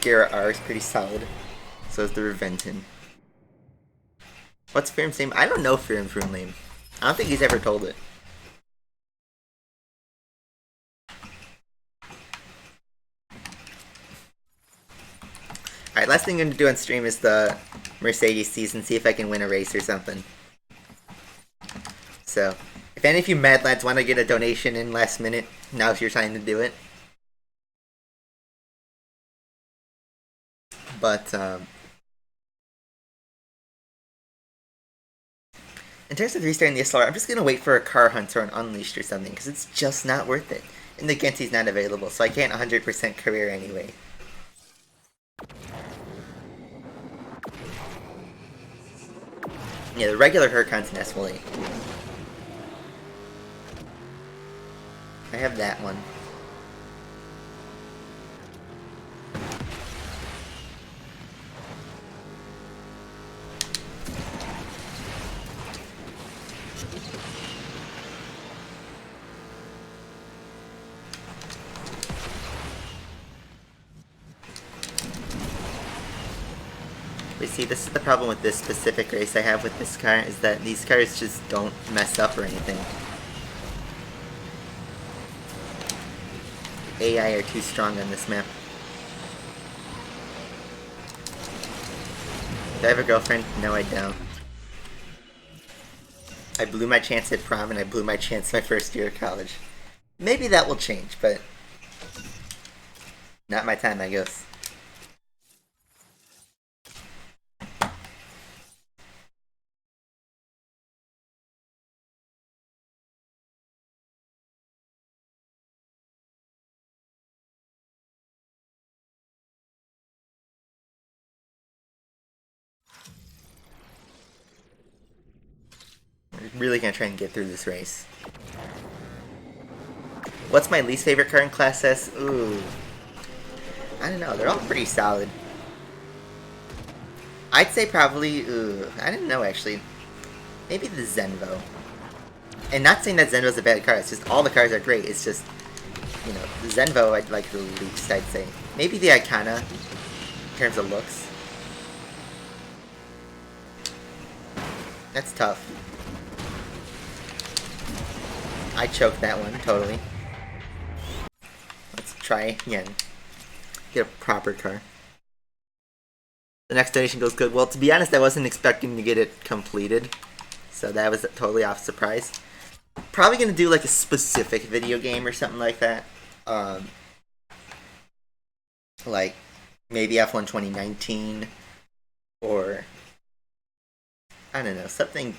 Gara R is pretty solid. So is the Brenton. What's Firm's name? I don't know Firm's real name. I don't think he's ever told it. Alright, last thing I'm going to do on stream is the Mercedes season, see if I can win a race or something. So, if any of you mad lads want to get a donation in last minute, now's your time to do it. But in terms of restarting the SLR, I'm just gonna wait for a car hunt or an unleashed or something because it's just not worth it. And the Genti's not available, so I can't 100% career anyway. Yeah, the regular Huracan's an S-Will-8. I have that one. But see, this is the problem with this specific race I have with this car, is that these cars just don't mess up or anything. AI are too strong on this map. Do I have a girlfriend? No, I don't. I blew my chance at prom and I blew my chance my first year of college. Maybe that will change, but not my time, I guess. I'm really gonna try and get through this race. What's my least favorite car in Class S? Ooh. I don't know, they're all pretty solid. I'd say probably, I don't know actually. Maybe the Zenvo. And not saying that Zenvo's a bad car, it's just all the cars are great, it's just, you know, the Zenvo I'd like the least, I'd say. Maybe the Icona, in terms of looks. That's tough. I choked that one, totally. Let's try again. Get a proper car. The next donation goes good. Well, to be honest, I wasn't expecting to get it completed. So that was totally off surprise. Probably gonna do like a specific video game or something like that. Like maybe F1 2019 or I don't know, something a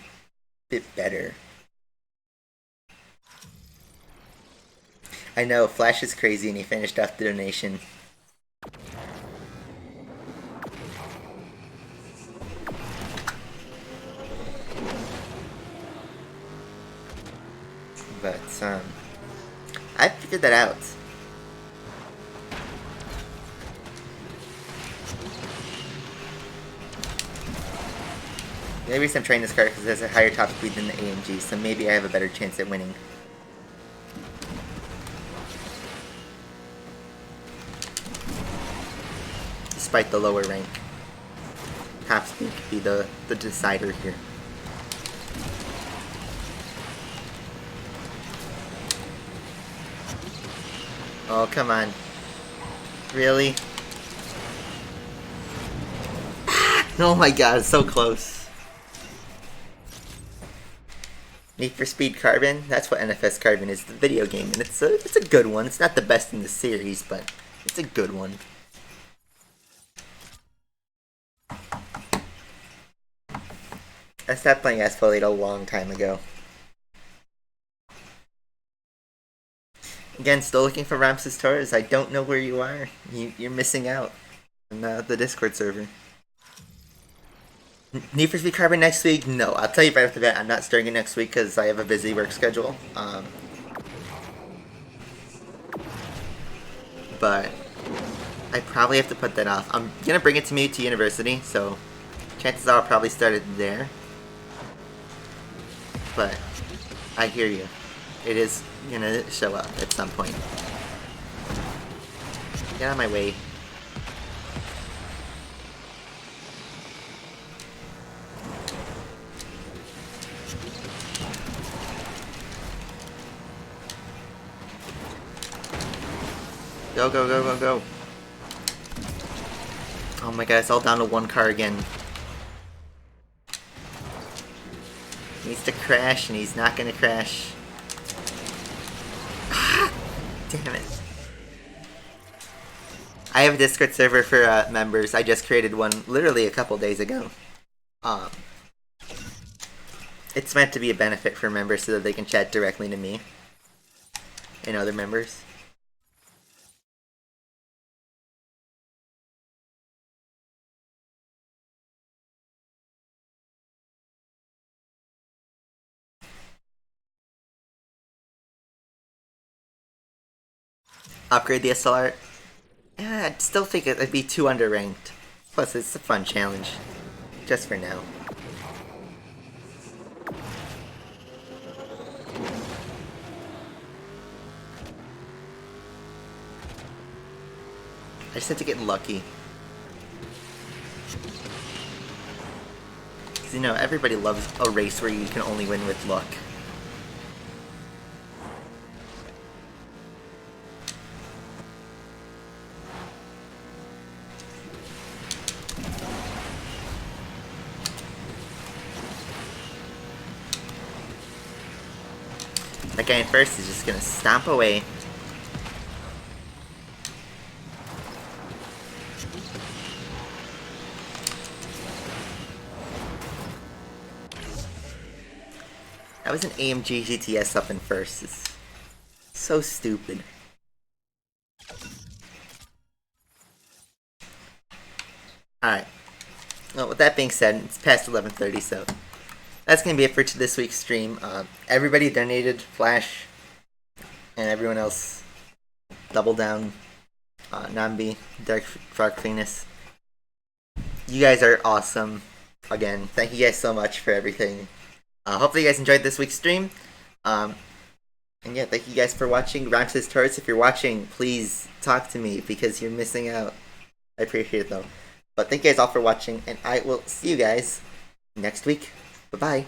bit better. I know, Flash is crazy and he finished off the donation. But, I figured that out. The only reason I'm trying this car is because it has a higher top speed than the AMG, so maybe I have a better chance at winning. Despite the lower rank. Top speed could be the decider here. Oh, come on. Really? Oh my god, so close. Need for Speed Carbon? That's what NFS Carbon is, the video game, and it's a good one. It's not the best in the series, but it's a good one. I stopped playing Asphalt a long time ago. Again, still looking for Ramses Torres. I don't know where you are. You're missing out on the Discord server. Need for Speed Carbon next week? No, I'll tell you right off the bat, I'm not starting it next week because I have a busy work schedule. But I probably have to put that off. I'm gonna bring it to me to university, so chances are I'll probably start it there. But I hear you. It is gonna show up at some point. Get out of my way. Go, go, go, go, go. Oh my god, it's all down to one car again. He needs to crash, and he's not gonna crash. Damn it. I have a Discord server for members. I just created one literally a couple days ago. It's meant to be a benefit for members so that they can chat directly to me and other members. Upgrade the SLR? Yeah, I'd still think it'd be too underranked. Plus, it's a fun challenge. Just for now. I just have to get lucky. Because, you know, everybody loves a race where you can only win with luck. That guy in first is just gonna stomp away. That was an AMG GTS up in first. It's so stupid. Alright. Well, with that being said, it's past 11:30, so that's going to be it for this week's stream. Everybody donated, Flash, and everyone else. Double Down, Nambi, Dark Venus. You guys are awesome. Again, thank you guys so much for everything. Hopefully you guys enjoyed this week's stream. And yeah, thank you guys for watching. Ramses Torres, if you're watching, please talk to me because you're missing out. I appreciate it though. But thank you guys all for watching, and I will see you guys next week. Bye-bye.